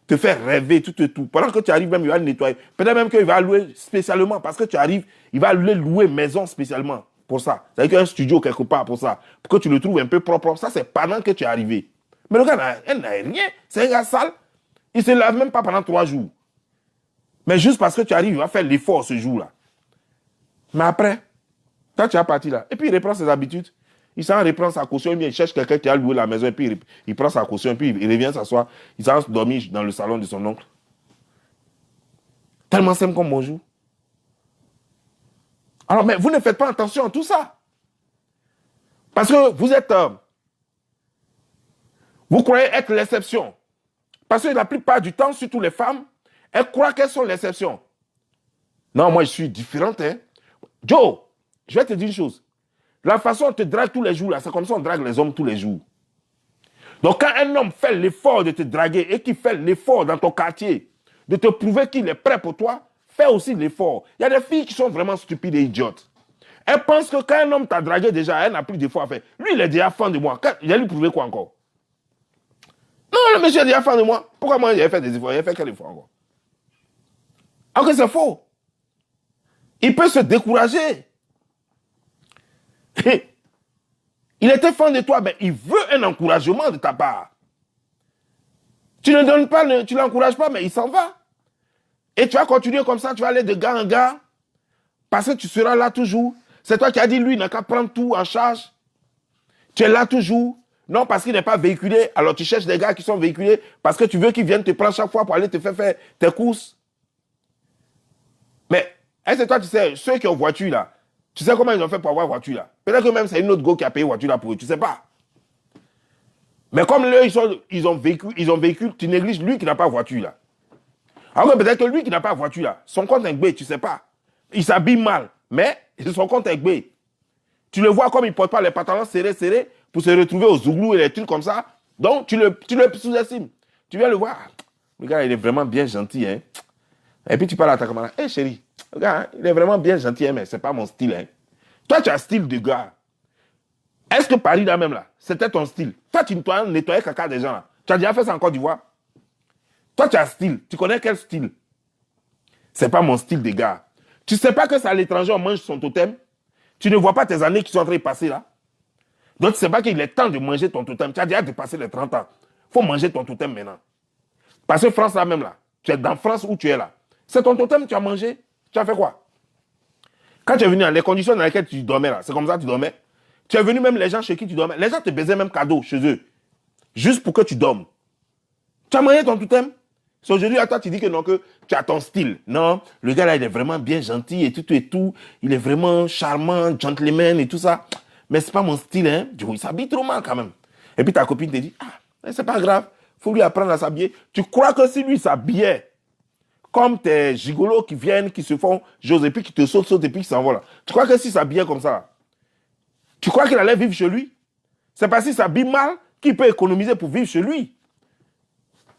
Te faire rêver, tout. Pendant que tu arrives, même, il va le nettoyer. Peut-être même qu'il va louer spécialement, parce que tu arrives, il va louer maison spécialement pour ça. C'est-à-dire qu'il y a un studio quelque part pour ça. Pour que tu le trouves un peu propre. Ça, c'est pendant que tu es arrivé. Mais le gars, elle n'a rien. C'est un gars sale. Il ne se lave même pas pendant 3 jours. Mais juste parce que tu arrives, il va faire l'effort ce jour-là. Mais après, quand tu es parti là, et puis il reprend ses habitudes. Il s'en reprend sa caution, il cherche quelqu'un qui a loué la maison, et puis il prend sa caution, et puis il revient s'asseoir. Il s'en dormir dans le salon de son oncle. Tellement simple comme bonjour. Alors, mais vous ne faites pas attention à tout ça. Parce que vous êtes... vous croyez être l'exception. Parce que la plupart du temps, surtout les femmes, elles croient qu'elles sont l'exception. Non, moi, je suis différente. Hein. Joe, je vais te dire une chose. La façon dont on te drague tous les jours, là, c'est comme ça qu'on drague les hommes tous les jours. Donc, quand un homme fait l'effort de te draguer et qu'il fait l'effort dans ton quartier de te prouver qu'il est prêt pour toi, fais aussi l'effort. Il y a des filles qui sont vraiment stupides et idiotes. Elles pensent que quand un homme t'a dragué déjà, elle n'a plus d'effort à faire. Lui, il est déjà fan de moi. Il va lui prouver quoi encore? Non, le monsieur est déjà fan de moi. Pourquoi moi, il a fait des efforts? Il a fait quel effort encore? Alors que c'est faux. Il peut se décourager. Il était fan de toi, mais il veut un encouragement de ta part. Tu ne donnes pas, tu ne l'encourages pas, mais il s'en va. Et tu vas continuer comme ça, tu vas aller de gars en gars, parce que tu seras là toujours. C'est toi qui as dit, lui, il n'a qu'à prendre tout en charge. Tu es là toujours. Non, parce qu'il n'est pas véhiculé, alors tu cherches des gars qui sont véhiculés, parce que tu veux qu'ils viennent te prendre chaque fois pour aller te faire tes courses. Mais, est-ce que toi, tu sais, ceux qui ont voiture là, tu sais comment ils ont fait pour avoir voiture là? Peut-être que même c'est une autre go qui a payé voiture là pour eux, tu sais pas. Mais comme eux, ils ont véhicule, tu négliges lui qui n'a pas voiture là. Alors peut-être que lui qui n'a pas voiture là, son compte est gbé, tu sais pas. Il s'habille mal, mais son compte est gbé. Tu le vois comme il ne porte pas les pantalons serrés pour se retrouver aux Zouglou et les trucs comme ça. Donc, tu le sous-estimes. Tu viens le voir. Le gars, il est vraiment bien gentil. Hein? Et puis, tu parles à ta camarade. Hé, chérie, le gars, il est vraiment bien gentil, hein, mais ce n'est pas mon style. Hein? Toi, tu as un style de gars. Est-ce que Paris, là même, là, c'était ton style? Toi, tu nettoyais caca des gens, là. Tu as déjà fait ça en Côte d'Ivoire? Toi, tu as un style. Tu connais quel style? Ce n'est pas mon style de gars. Tu ne sais pas que c'est à l'étranger, on mange son totem? Tu ne vois pas tes années qui sont en train de passer là? Donc, tu ne sais pas qu'il est temps de manger ton totem. Tu as déjà dépassé les 30 ans. Il faut manger ton totem maintenant. Parce que France, là même, là, tu es dans France où tu es là. C'est ton totem, tu as mangé. Tu as fait quoi? Quand tu es venu, les conditions dans lesquelles tu dormais là, c'est comme ça que tu dormais. Tu es venu même les gens chez qui tu dormais. Les gens te baisaient même cadeau chez eux. Juste pour que tu dormes. Tu as mangé ton totem. C'est aujourd'hui à toi, tu dis que non, que tu as ton style. Non, le gars là, il est vraiment bien gentil et tout et tout. Il est vraiment charmant, gentleman et tout ça. Mais c'est pas mon style, hein. Du coup, il s'habille trop mal quand même. Et puis ta copine te dit, ah, c'est pas grave, faut lui apprendre à s'habiller. Tu crois que si lui s'habillait comme tes gigolos qui viennent, qui se font j'ose et puis qui te sautent et puis qui s'envolent là. Tu crois que s'il s'habillait comme ça, tu crois qu'il allait vivre chez lui? C'est parce qu'il s'habille mal qu'il peut économiser pour vivre chez lui.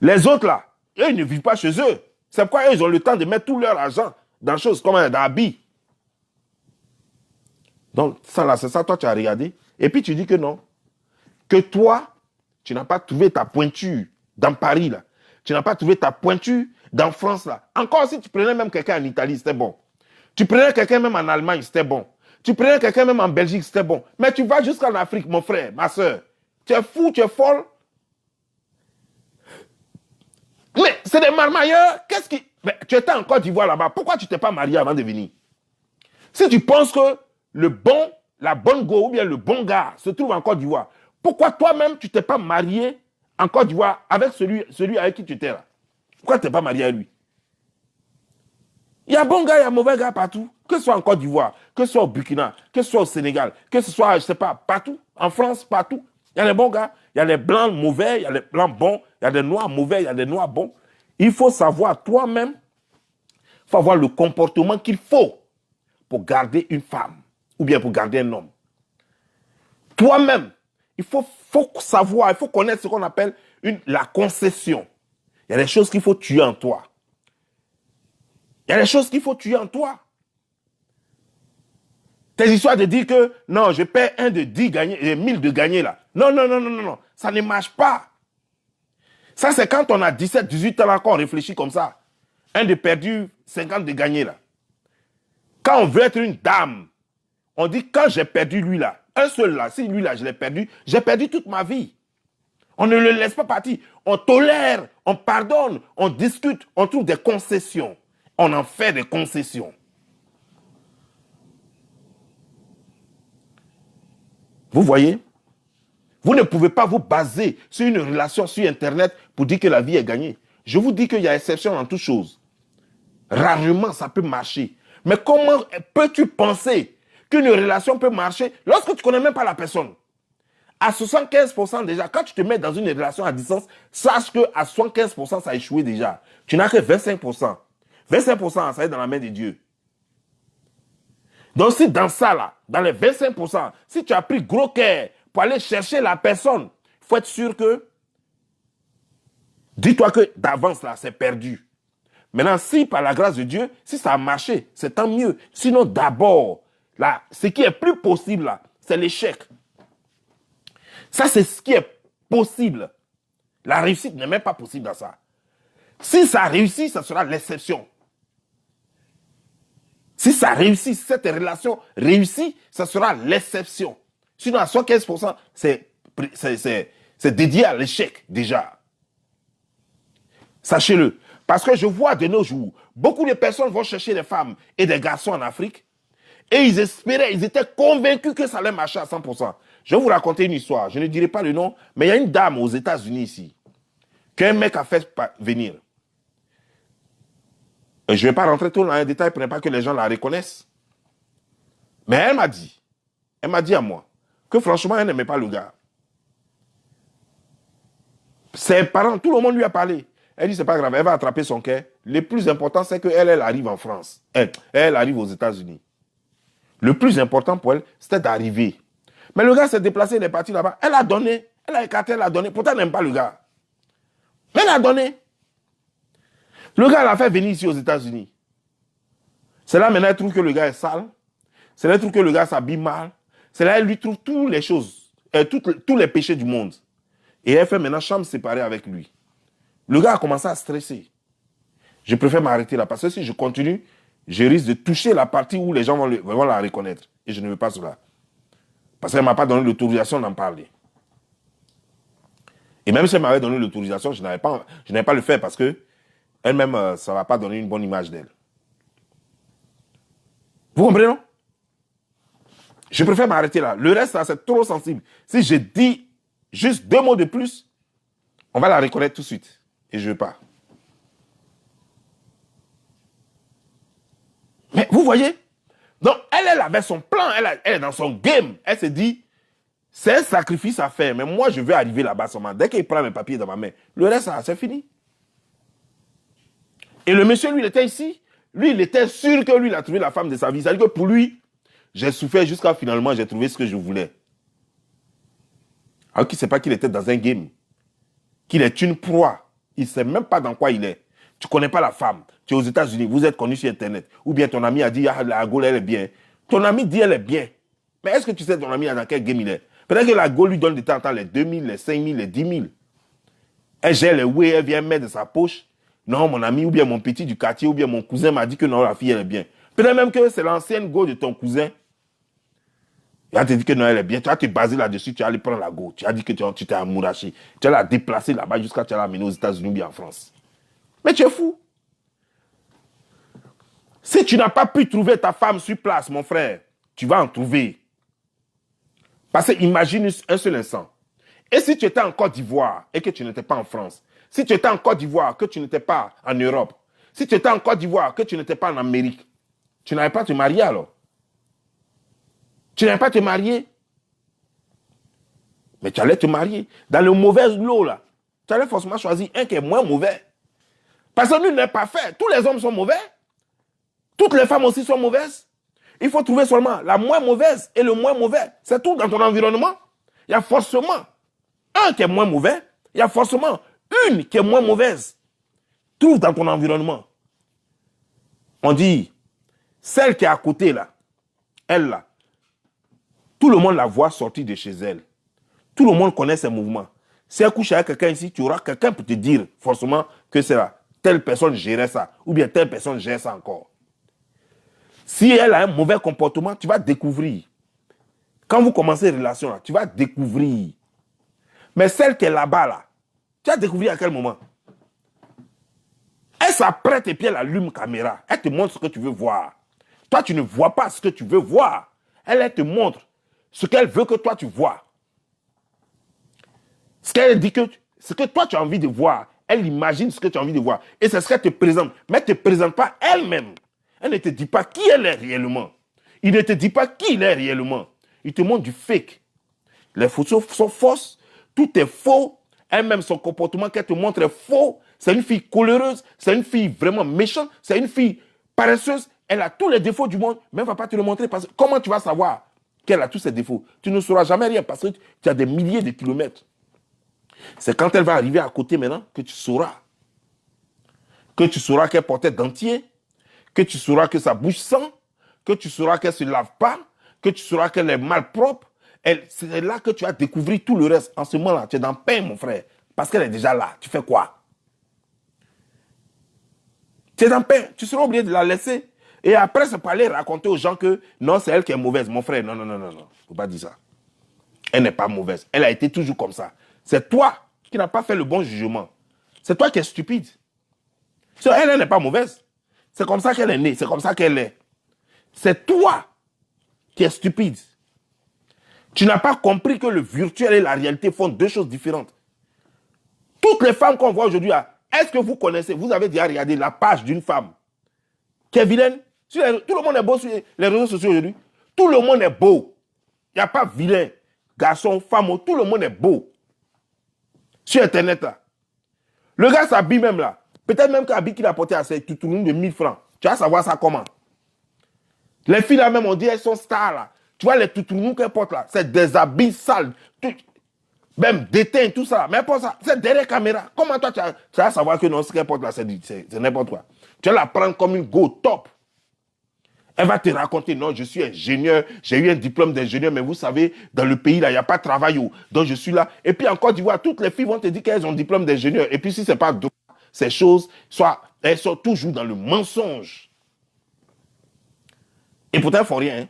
Les autres là, eux, ils ne vivent pas chez eux. C'est pourquoi eux, ils ont le temps de mettre tout leur argent dans des choses comme un habit. Donc, ça là, c'est ça, toi, tu as regardé. Et puis, tu dis que non. Que toi, tu n'as pas trouvé ta pointure dans Paris, là. Tu n'as pas trouvé ta pointure dans France, là. Encore, si tu prenais même quelqu'un en Italie, c'était bon. Tu prenais quelqu'un même en Allemagne, c'était bon. Tu prenais quelqu'un même en Belgique, c'était bon. Mais tu vas jusqu'en Afrique, mon frère, ma soeur. Tu es fou, tu es folle. Mais c'est des marmailleurs. Qu'est-ce qui... Mais tu étais en Côte d'Ivoire là-bas. Pourquoi tu t'es pas marié avant de venir? Si tu penses que la bonne go ou bien le bon gars se trouve en Côte d'Ivoire, pourquoi toi-même tu t'es pas marié en Côte d'Ivoire avec celui avec qui tu étais là? Pourquoi tu t'es pas marié à lui? Il y a bon gars, il y a mauvais gars partout. Que ce soit en Côte d'Ivoire, que ce soit au Burkina, que ce soit au Sénégal, que ce soit, je sais pas, partout. En France, partout. Il y a les bons gars, il y a les blancs mauvais, il y a les blancs bons, il y a des noirs mauvais, il y a des noirs bons. Il faut savoir toi-même, il faut avoir le comportement qu'il faut pour garder une femme ou bien pour garder un homme. Toi-même, il faut savoir, il faut connaître ce qu'on appelle la concession. Il y a des choses qu'il faut tuer en toi. Il y a des choses qu'il faut tuer en toi. Tes histoires de dire que non, je perds 1 de 10 gagnés, 1000 de gagner là. Non, non, non, non, non, non. Ça ne marche pas. Ça, c'est quand on a 17, 18 ans là qu'on réfléchit comme ça. 1 de perdu, 50 de gagné là. Quand on veut être une dame, on dit quand j'ai perdu lui là, un seul là, si lui là je l'ai perdu, j'ai perdu toute ma vie. On ne le laisse pas partir. On tolère, on pardonne, on discute, on trouve des concessions. On en fait des concessions. Vous voyez? Vous ne pouvez pas vous baser sur une relation sur Internet pour dire que la vie est gagnée. Je vous dis qu'il y a exception dans toutes choses. Rarement, ça peut marcher. Mais comment peux-tu penser qu'une relation peut marcher lorsque tu ne connais même pas la personne? À 75% déjà, quand tu te mets dans une relation à distance, sache qu'à 75%, ça a échoué déjà. Tu n'as que 25%. 25%, ça est dans la main de Dieu. Donc si dans ça, là, dans les 25%, si tu as pris gros cœur pour aller chercher la personne, il faut être sûr que, dis-toi que d'avance, là, c'est perdu. Maintenant, si par la grâce de Dieu, si ça a marché, c'est tant mieux. Sinon, d'abord, là, ce qui est plus possible, là, c'est l'échec. Ça, c'est ce qui est possible. La réussite n'est même pas possible dans ça. Si ça réussit, ça sera l'exception. Si ça réussit, si cette relation réussit, ça sera l'exception. Sinon, à 75%, c'est dédié à l'échec, déjà. Sachez-le. Parce que je vois de nos jours, beaucoup de personnes vont chercher des femmes et des garçons en Afrique et ils espéraient, ils étaient convaincus que ça allait marcher à 100%. Je vais vous raconter une histoire. Je ne dirai pas le nom, mais il y a une dame aux États-Unis ici qu'un mec a fait venir. Je ne vais pas rentrer trop dans les détails pour ne pas que les gens la reconnaissent. Mais elle m'a dit à moi que franchement, elle n'aimait pas le gars. Ses parents, tout le monde lui a parlé. Elle dit, c'est pas grave, elle va attraper son cœur. Le plus important, c'est qu'elle arrive en France. Elle arrive aux États-Unis. Le plus important pour elle, c'était d'arriver. Mais le gars s'est déplacé, il est parti là-bas. Elle a donné, elle a écarté, elle a donné. Pourtant, elle n'aime pas le gars. Mais elle a donné. Le gars l'a fait venir ici aux États-Unis. C'est là maintenant, elle trouve que le gars est sale. C'est là, elle trouve que le gars s'habille mal. C'est là, elle lui trouve toutes les choses, tous les péchés du monde. Et elle fait maintenant chambre séparée avec lui. Le gars a commencé à stresser. Je préfère m'arrêter là, parce que si je continue, je risque de toucher la partie où les gens vont la reconnaître. Et je ne veux pas cela. Parce qu'elle ne m'a pas donné l'autorisation d'en parler. Et même si elle m'avait donné l'autorisation, je n'avais pas le faire parce que elle-même, ça ne va pas donner une bonne image d'elle. Vous comprenez, non? Je préfère m'arrêter là. Le reste, c'est trop sensible. Si je dis juste 2 mots de plus, on va la reconnaître tout de suite. Et je ne veux pas. Mais vous voyez? Donc, elle avait son plan, elle est dans son game. Elle se dit, c'est un sacrifice à faire, mais moi, je veux arriver là-bas seulement. Dès qu'il prend mes papiers dans ma main, le reste, c'est fini. Et le monsieur, lui, il était ici. Lui, il était sûr que lui, il a trouvé la femme de sa vie. C'est-à-dire que pour lui, j'ai souffert jusqu'à finalement, j'ai trouvé ce que je voulais. Alors qu'il ne sait pas qu'il était dans un game. Qu'il est une proie. Il ne sait même pas dans quoi il est. Tu ne connais pas la femme. Tu es aux États-Unis. Vous êtes connu sur Internet. Ou bien ton ami a dit, ah, la Gaule, elle est bien. Ton ami dit, elle est bien. Mais est-ce que tu sais ton ami dans quel game il est? Peut-être que la Gaule lui donne de temps en temps les 2000, les 5000, les 10 000. Elle gère les oui, elle vient mettre de sa poche. Non, mon ami, ou bien mon petit du quartier, ou bien mon cousin m'a dit que non, la fille, elle est bien. Peut-être même que c'est l'ancienne go de ton cousin. Il a te dit que non, elle est bien. Tu vas te baser là-dessus, tu vas aller prendre la go. Tu as dit que tu t'es amouraché. Tu vas la déplacer là-bas jusqu'à tu vas l'amener aux États-Unis ou bien en France. Mais tu es fou. Si tu n'as pas pu trouver ta femme sur place, mon frère, tu vas en trouver. Parce que imagine un seul instant. Et si tu étais en Côte d'Ivoire et que tu n'étais pas en France, si tu étais en Côte d'Ivoire que tu n'étais pas en Europe, si tu étais en Côte d'Ivoire que tu n'étais pas en Amérique, tu n'allais pas te marier alors. Tu n'allais pas te marier. Mais tu allais te marier. Dans le mauvais lot là, tu allais forcément choisir un qui est moins mauvais. Parce que lui n'est pas fait. Tous les hommes sont mauvais. Toutes les femmes aussi sont mauvaises. Il faut trouver seulement la moins mauvaise et le moins mauvais. C'est tout dans ton environnement. Il y a forcément un qui est moins mauvais. Il y a forcément une qui est moins mauvaise. Trouve dans ton environnement. On dit, celle qui est à côté là, elle là, tout le monde la voit sortir de chez elle. Tout le monde connaît ses mouvements. Si elle couche avec quelqu'un ici, tu auras quelqu'un pour te dire forcément que c'est là. Telle personne gérait ça. Ou bien telle personne gère ça encore. Si elle a un mauvais comportement, tu vas découvrir. Quand vous commencez une relation, là, tu vas découvrir. Mais celle qui est là-bas, là, tu vas découvrir à quel moment? Elle s'apprête et puis elle allume la caméra. Elle te montre ce que tu veux voir. Toi, tu ne vois pas ce que tu veux voir. Elle te montre ce qu'elle veut que toi, tu vois. Ce qu'elle dit ce que toi, tu as envie de voir. Elle imagine ce que tu as envie de voir. Et c'est ce qu'elle te présente. Mais elle ne te présente pas elle-même. Elle ne te dit pas qui elle est réellement. Il ne te dit pas qui il est réellement. Il te montre du fake. Les photos sont fausses. Tout est faux. Elle-même, son comportement qu'elle te montre est faux. C'est une fille coléreuse. C'est une fille vraiment méchante. C'est une fille paresseuse. Elle a tous les défauts du monde. Mais elle ne va pas te le montrer. Parce que comment tu vas savoir qu'elle a tous ses défauts? Tu ne sauras jamais rien parce que tu as des milliers de kilomètres. C'est quand elle va arriver à côté maintenant que tu sauras. Que tu sauras qu'elle portait dentier. Que tu sauras que sa bouche sent. Que tu sauras qu'elle ne se lave pas. Que tu sauras qu'elle est mal propre. C'est là que tu vas découvrir tout le reste. En ce moment-là, tu es dans le pain, mon frère. Parce qu'elle est déjà là. Tu fais quoi? Tu es dans le pain. Tu seras obligé de la laisser. Et après, c'est pas aller raconter aux gens que non, c'est elle qui est mauvaise. Mon frère, non. Il ne faut pas dire ça. Elle n'est pas mauvaise. Elle a été toujours comme ça. C'est toi qui n'as pas fait le bon jugement. C'est toi qui es stupide. Elle n'est pas mauvaise. C'est comme ça qu'elle est née. C'est comme ça qu'elle est. C'est toi qui es stupide. Tu n'as pas compris que le virtuel et la réalité font deux choses différentes. Toutes les femmes qu'on voit aujourd'hui, est-ce que vous connaissez, vous avez déjà regardé la page d'une femme qui est vilaine? Tout le monde est beau sur les réseaux sociaux aujourd'hui. Tout le monde est beau. Il n'y a pas vilain. Garçon, femme, tout le monde est beau. Sur Internet, là. Le gars s'habille même là. Peut-être même qu'habille qu'il a porté à ses toutounes de 1000 francs. Tu vas savoir ça comment. Les filles là même, on dit, elles sont stars là. Tu vois les toutounes qu'elles portent là. C'est des habits sales. Même déteints, tout ça. Mais pour ça, c'est derrière caméra. Comment toi, tu vas savoir que non, ce qu'elle porte là, c'est n'importe quoi. Tu vas la prendre comme une go top. Elle va te raconter, non, je suis ingénieur, j'ai eu un diplôme d'ingénieur, mais vous savez, dans le pays, là, il n'y a pas de travail, donc je suis là. Et puis en Côte d'Ivoire, toutes les filles vont te dire qu'elles ont un diplôme d'ingénieur. Et puis si ce n'est pas droit, ces choses, elles sont toujours dans le mensonge. Et pourtant, il ne faut rien. Hein.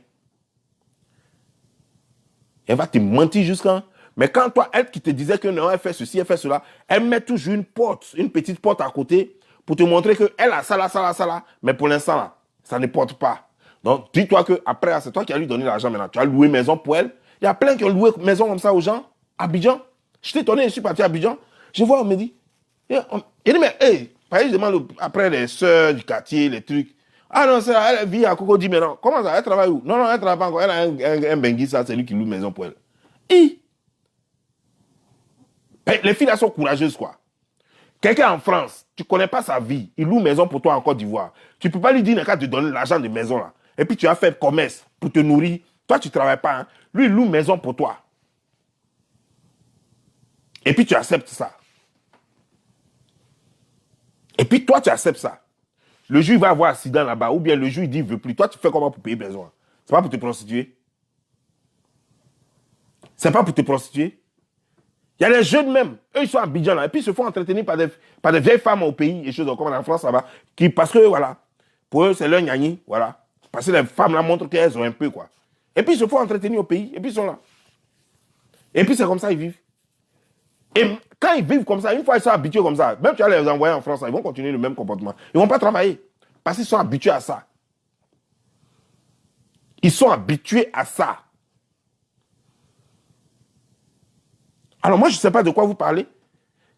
Elle va te mentir jusqu'à... Mais quand toi, elle qui te disait que non, elle fait ceci, elle fait cela, elle met toujours une porte, une petite porte à côté pour te montrer qu'elle a ça là, mais pour l'instant, là, ça ne porte pas. Donc, dis-toi qu'après, c'est toi qui as lui donné l'argent maintenant. Tu as loué maison pour elle. Il y a plein qui ont loué maison comme ça aux gens. À Abidjan. Je t'ai étonné, je suis parti à Abidjan. Je vois, on me dit. Il dit, mais, hey, je demande après les sœurs du quartier, les trucs. Ah non, elle vit à Cocody maintenant. Comment ça? Elle travaille où? Non, non, elle travaille pas encore. Elle a un Bengui, ça, c'est lui qui loue maison pour elle. Les filles là sont courageuses, quoi. Quelqu'un en France, tu ne connais pas sa vie, il loue maison pour toi en Côte d'Ivoire. Tu ne peux pas lui dire qu'à te donner l'argent de maison là. Et puis tu as fait commerce pour te nourrir. Toi, tu ne travailles pas. Hein. Lui, il loue maison pour toi. Et puis tu acceptes ça. Et puis toi, tu acceptes ça. Le jour, il va avoir un accident là-bas. Ou bien le jour, il dit, il ne veut plus. Toi, tu fais comment pour payer maison? C'est pas pour te prostituer. C'est pas pour te prostituer. Il y a des jeunes même, eux ils sont à Abidjan là, et puis ils se font entretenir par des vieilles femmes au pays, et choses comme en France là-bas, parce que voilà, pour eux c'est leur gnagni, voilà. Parce que les femmes là montrent qu'elles ont un peu quoi. Et puis ils se font entretenir au pays, et puis ils sont là. Et puis c'est comme ça ils vivent. Et quand ils vivent comme ça, une fois ils sont habitués comme ça, même tu vas les envoyer en France, là, ils vont continuer le même comportement. Ils ne vont pas travailler, parce qu'ils sont habitués à ça. Ils sont habitués à ça. Alors moi, je ne sais pas de quoi vous parlez.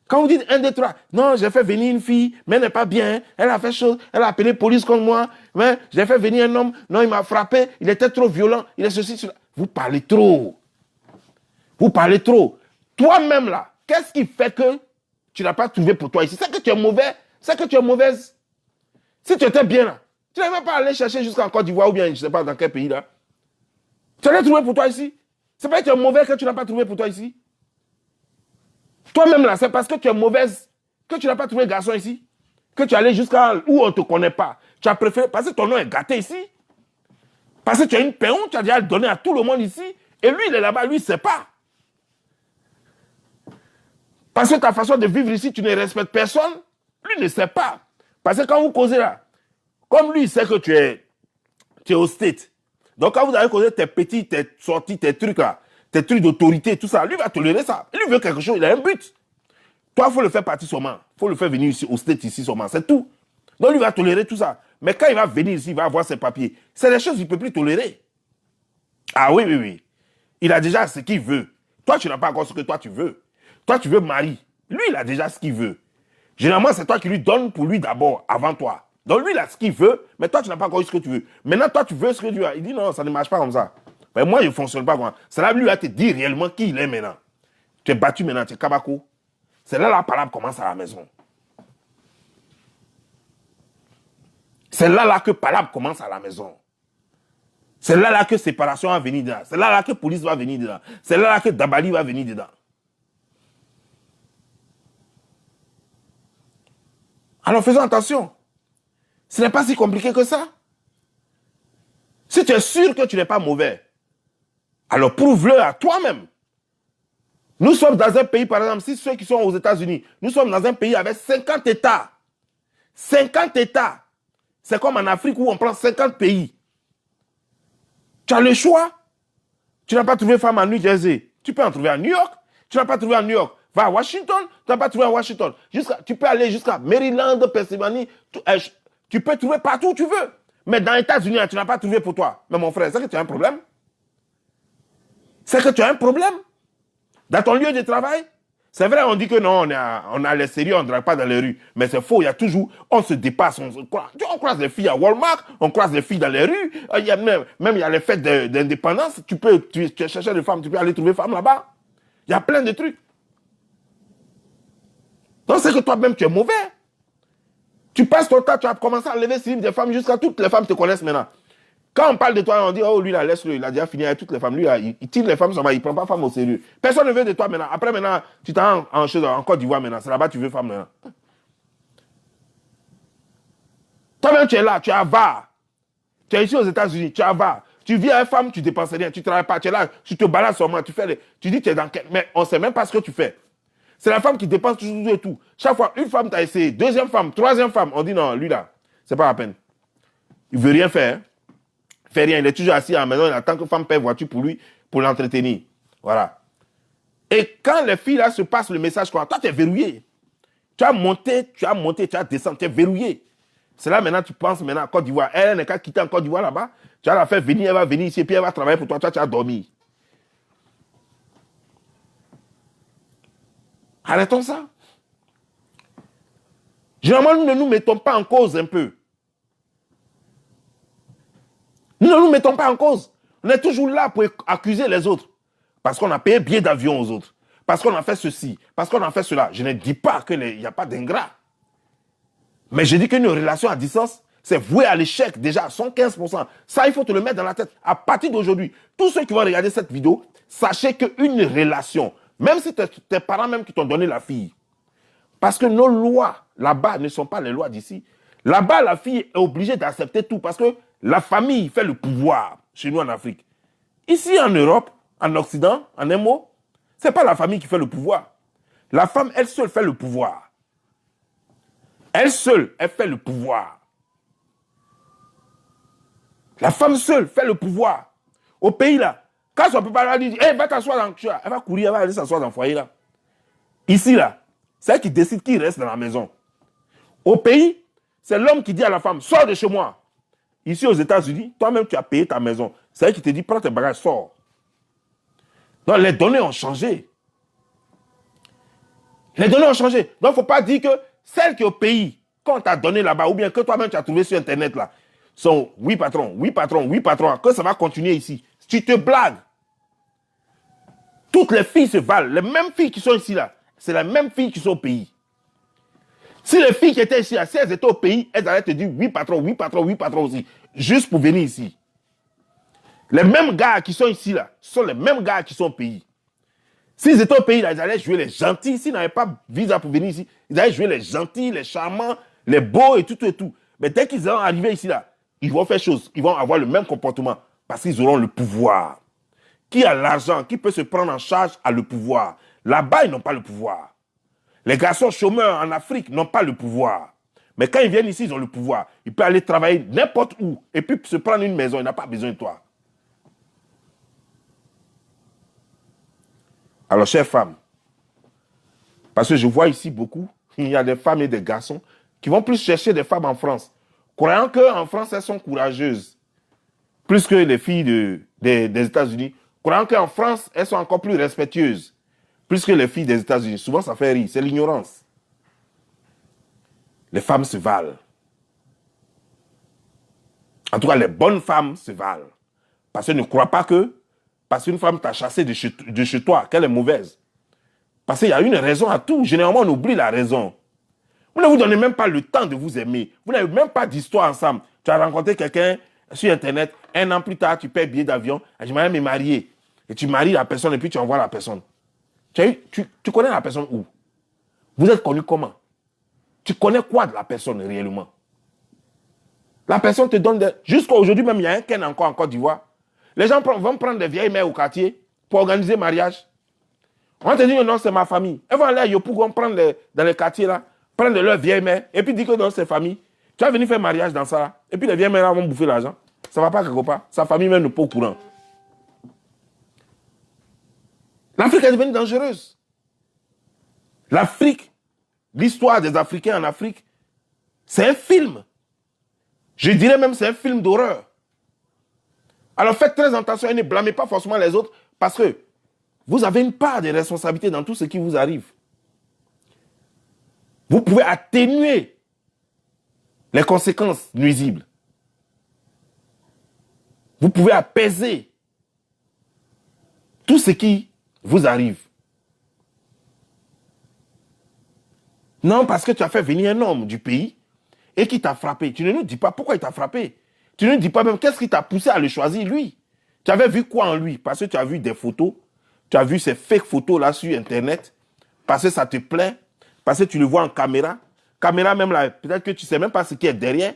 Quand vous dites 1, 2, 3, non, j'ai fait venir une fille, mais elle n'est pas bien, elle a fait chose, elle a appelé la police contre moi, mais j'ai fait venir un homme, non, il m'a frappé, il était trop violent, il est ceci, cela. Vous parlez trop. Vous parlez trop. Toi-même là, qu'est-ce qui fait que tu n'as pas trouvé pour toi ici? C'est que tu es mauvais, c'est que tu es mauvaise. Si tu étais bien là, tu n'avais même pas aller chercher jusqu'en Côte d'Ivoire ou bien je ne sais pas dans quel pays là. Tu allais trouver pour toi ici. C'est pas que tu es mauvais que tu n'as pas trouvé pour toi ici. Toi-même là, c'est parce que tu es mauvaise que tu n'as pas trouvé garçon ici. Que tu es allé jusqu'à où on ne te connaît pas. Tu as préféré, parce que ton nom est gâté ici. Parce que tu as une péon, tu as déjà donné à tout le monde ici. Et lui, il est là-bas, lui, il ne sait pas. Parce que ta façon de vivre ici, tu ne respectes personne. Lui ne sait pas. Parce que quand vous causez là, comme lui, il sait que tu es au state. Donc quand vous avez causé tes petits, tes sorties, tes trucs là, tes trucs d'autorité, tout ça, lui va tolérer ça. Lui veut quelque chose, il a un but. Toi, il faut le faire partir seulement. Il faut le faire venir ici, au state ici seulement. C'est tout. Donc, lui va tolérer tout ça. Mais quand il va venir ici, il va avoir ses papiers. C'est des choses qu'il ne peut plus tolérer. Ah oui, oui, oui. Il a déjà ce qu'il veut. Toi, tu n'as pas encore ce que toi, tu veux. Toi, tu veux mari. Lui, il a déjà ce qu'il veut. Généralement, c'est toi qui lui donnes pour lui d'abord, avant toi. Donc, lui, il a ce qu'il veut, mais toi, tu n'as pas encore eu ce que tu veux. Maintenant, toi, tu veux ce que tu veux. Il dit non, ça ne marche pas comme ça. Mais moi, je ne fonctionne pas comme ça. C'est là, lui, va te dire réellement qui il est maintenant. Tu es battu maintenant, tu es Kabako. C'est là la parole commence à la maison. C'est là que parole commence à la maison. C'est là que séparation va venir dedans. C'est là que police va venir dedans. C'est là que Dabali va venir dedans. Alors faisons attention. Ce n'est pas si compliqué que ça. Si tu es sûr que tu n'es pas mauvais, alors prouve-le à toi-même. Nous sommes dans un pays, par exemple, si ceux qui sont aux États-Unis, nous sommes dans un pays avec 50 États. 50 États. C'est comme en Afrique où on prend 50 pays. Tu as le choix. Tu n'as pas trouvé femme à New Jersey. Tu peux en trouver à New York. Tu n'as pas trouvé à New York. Va à Washington. Tu n'as pas trouvé à Washington. Tu peux aller jusqu'à Maryland, Pennsylvanie. Tu peux trouver partout où tu veux. Mais dans les États-Unis, tu n'as pas trouvé pour toi. Mais mon frère, c'est que tu as un problème. C'est que tu as un problème. Dans ton lieu de travail. C'est vrai, on dit que non, on a les séries, on ne drague pas dans les rues. Mais c'est faux, il y a toujours, on se dépasse. On croise les filles à Walmart, on croise les filles dans les rues. Il y a même il y a les fêtes d'indépendance. Tu cherches des femmes, tu peux aller trouver femmes là-bas. Il y a plein de trucs. Donc c'est que toi-même, tu es mauvais. Tu passes ton temps, tu as commencé à lever des femmes jusqu'à toutes les femmes te connaissent maintenant. Quand on parle de toi, on dit, oh, lui, là, laisse-le, il a déjà fini avec toutes les femmes. Lui, il tire les femmes, il ne prend pas femme au sérieux. Personne ne veut de toi maintenant. Après, maintenant, tu t'en en Côte d'Ivoire maintenant. C'est là-bas que tu veux femme maintenant. Toi-même, tu es là, tu es à VAR. Tu es ici aux États-Unis, tu es à VAR. Tu vis avec femme, tu ne dépenses rien, tu ne travailles pas, tu es là, tu te balades seulement, tu dis, tu es dans quel. Mais on ne sait même pas ce que tu fais. C'est la femme qui dépense toujours et tout. Chaque fois, une femme t'a essayé, deuxième femme, troisième femme, on dit non, lui là, c'est pas la peine. Il ne veut rien faire. Fait rien, il est toujours assis à la maison, il attend que femme paie voiture pour lui, pour l'entretenir. Voilà. Et quand les filles là se passent le message, quoi, toi tu es verrouillé. Tu as monté, tu as descendu, tu es verrouillé. C'est là maintenant, tu penses maintenant à Côte d'Ivoire. Elle n'est qu'à quitter en Côte d'Ivoire là-bas. Tu vas la faire venir, elle va venir ici, et puis elle va travailler pour toi, tu vas dormir. Arrêtons ça. Généralement, nous ne nous mettons pas en cause un peu. Nous ne nous mettons pas en cause. On est toujours là pour accuser les autres. Parce qu'on a payé billet d'avion aux autres. Parce qu'on a fait ceci. Parce qu'on a fait cela. Je ne dis pas qu'il n'y a pas d'ingrats. Mais je dis qu'une relation à distance, c'est voué à l'échec déjà à 115%. Ça, il faut te le mettre dans la tête. À partir d'aujourd'hui, tous ceux qui vont regarder cette vidéo, sachez qu'une relation, même si tes parents même qui t'ont donné la fille, parce que nos lois là-bas ne sont pas les lois d'ici. Là-bas, la fille est obligée d'accepter tout parce que la famille fait le pouvoir chez nous en Afrique. Ici en Europe, en Occident, en un mot, ce n'est pas la famille qui fait le pouvoir. La femme, elle seule, fait le pouvoir. Elle seule, elle fait le pouvoir. La femme seule fait le pouvoir. Au pays là, quand son papa lui dit, hey, va t'asseoir dans le chat, elle va courir, elle va aller s'asseoir dans le foyer là. Ici là, c'est elle qui décide qui reste dans la maison. Au pays, c'est l'homme qui dit à la femme, sors de chez moi. Ici aux États-Unis, toi-même tu as payé ta maison. C'est elle qui te dit, prends tes bagages, sors. Donc les données ont changé. Les données ont changé. Donc il ne faut pas dire que celles qui au pays, quand on t'a donné là-bas, ou bien que toi-même tu as trouvé sur Internet là, sont oui patron, oui patron, oui patron, que ça va continuer ici. Tu te blagues. Toutes les filles se valent. Les mêmes filles qui sont ici là, c'est les mêmes filles qui sont au pays. Si les filles qui étaient ici, si elles étaient au pays, elles allaient te dire oui patron, oui patron, oui patron aussi. Juste pour venir ici. Les mêmes gars qui sont ici là, sont les mêmes gars qui sont au pays. S'ils étaient au pays, là, ils allaient jouer les gentils. S'ils n'avaient pas visa pour venir ici, ils allaient jouer les gentils, les charmants, les beaux et tout et tout. Mais dès qu'ils vont arriver ici là, ils vont faire chose. Ils vont avoir le même comportement parce qu'ils auront le pouvoir. Qui a l'argent, qui peut se prendre en charge a le pouvoir. Là-bas, ils n'ont pas le pouvoir. Les garçons chômeurs en Afrique n'ont pas le pouvoir. Mais quand ils viennent ici, ils ont le pouvoir. Ils peuvent aller travailler n'importe où et puis se prendre une maison. Ils n'ont pas besoin de toi. Alors, chères femmes, parce que je vois ici beaucoup, il y a des femmes et des garçons qui vont plus chercher des femmes en France, croyant qu'en France, elles sont courageuses, plus que les filles des États-Unis, croyant qu'en France, elles sont encore plus respectueuses, plus que les filles des États-Unis. Souvent, ça fait rire, c'est l'ignorance. Les femmes se valent. En tout cas, les bonnes femmes se valent. Parce que ne crois pas que, parce qu'une femme t'a chassé de chez toi, qu'elle est mauvaise. Parce qu'il y a une raison à tout. Généralement, on oublie la raison. Vous ne vous donnez même pas le temps de vous aimer. Vous n'avez même pas d'histoire ensemble. Tu as rencontré quelqu'un sur Internet. Un an plus tard, tu payes billet d'avion. Je m'aimerais me marier. Et tu maries la personne et puis tu envoies la personne. Tu connais la personne où? Vous êtes connu comment? Tu connais quoi de la personne réellement? La personne te donne des... Jusqu'à aujourd'hui même, il y a un Ken encore en Côte d'Ivoire. Les gens vont prendre des vieilles mères au quartier pour organiser mariage. On te dit que non, c'est ma famille. Elles vont aller à Yopougon prendre dans les quartiers là, prendre leurs vieilles mères et puis dire que non, c'est famille. Tu vas venir faire mariage dans ça là. Et puis les vieilles mères là vont bouffer l'argent. Ça ne va pas quelque part. Sa famille même n'est pas au courant. L'Afrique est devenue dangereuse. L'Afrique, l'histoire des Africains en Afrique, c'est un film. Je dirais même c'est un film d'horreur. Alors faites très attention et ne blâmez pas forcément les autres parce que vous avez une part de responsabilité dans tout ce qui vous arrive. Vous pouvez atténuer les conséquences nuisibles. Vous pouvez apaiser tout ce qui vous arrive. Non, parce que tu as fait venir un homme du pays et qui t'a frappé. Tu ne nous dis pas pourquoi il t'a frappé. Tu ne nous dis pas même qu'est-ce qui t'a poussé à le choisir, lui. Tu avais vu quoi en lui? Parce que tu as vu des photos. Tu as vu ces fake photos là sur Internet. Parce que ça te plaît. Parce que tu le vois en caméra. Caméra même là, peut-être que tu ne sais même pas ce qui est derrière.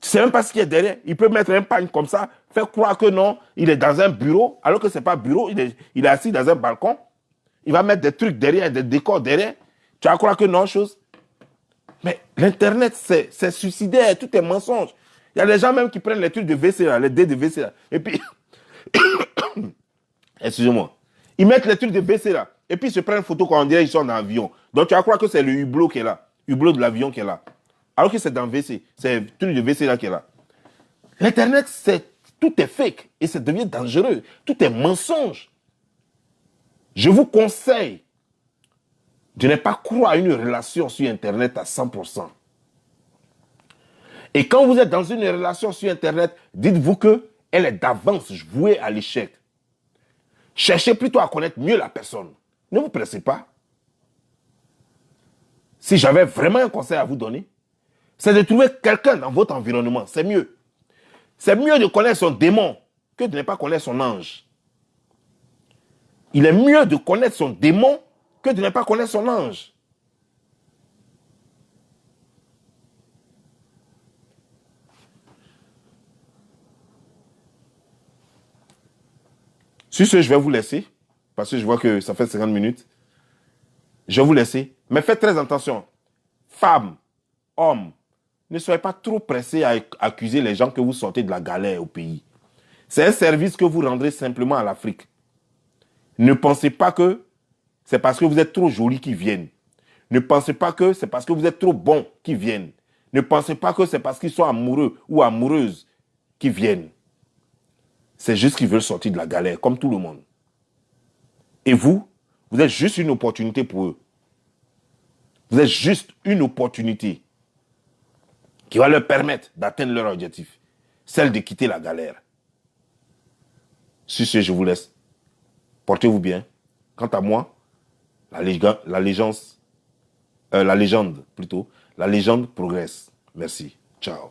Tu ne sais même pas ce qui est derrière. Il peut mettre un pagne comme ça, faire croire que non, il est dans un bureau, alors que ce n'est pas bureau, il est assis dans un balcon. Il va mettre des trucs derrière, des décors derrière. Tu vas croire que non, chose. Mais l'Internet, c'est suicidaire, tout est mensonge. Il y a des gens même qui prennent les trucs de WC, là, les dés de WC, là, et puis... Excusez-moi. Ils mettent les trucs de WC, là, et puis ils se prennent une photo quand on dirait qu'ils sont dans l'avion. Donc tu vas croire que c'est le hublot qui est là, hublot de l'avion qui est là. Alors que c'est dans WC, c'est le truc de WC là qui est là. L'Internet, tout est fake, et ça devient dangereux. Tout est mensonge. Je vous conseille de ne pas croire à une relation sur Internet à 100%. Et quand vous êtes dans une relation sur Internet, dites-vous qu'elle est d'avance vouée à l'échec. Cherchez plutôt à connaître mieux la personne. Ne vous pressez pas. Si j'avais vraiment un conseil à vous donner, c'est de trouver quelqu'un dans votre environnement. C'est mieux. C'est mieux de connaître son démon que de ne pas connaître son ange. Il est mieux de connaître son démon que de ne pas connaître son ange. Sur ce, je vais vous laisser, parce que je vois que ça fait 50 minutes. Je vais vous laisser, mais faites très attention. Femmes, hommes, ne soyez pas trop pressés à accuser les gens que vous sortez de la galère au pays. C'est un service que vous rendrez simplement à l'Afrique. Ne pensez pas que c'est parce que vous êtes trop jolis qu'ils viennent. Ne pensez pas que c'est parce que vous êtes trop bons qu'ils viennent. Ne pensez pas que c'est parce qu'ils sont amoureux ou amoureuses qu'ils viennent. C'est juste qu'ils veulent sortir de la galère, comme tout le monde. Et vous, vous êtes juste une opportunité pour eux. Vous êtes juste une opportunité qui va leur permettre d'atteindre leur objectif, celle de quitter la galère. Sur ce, je vous laisse. Portez-vous bien. Quant à moi, la légende progresse. Merci. Ciao.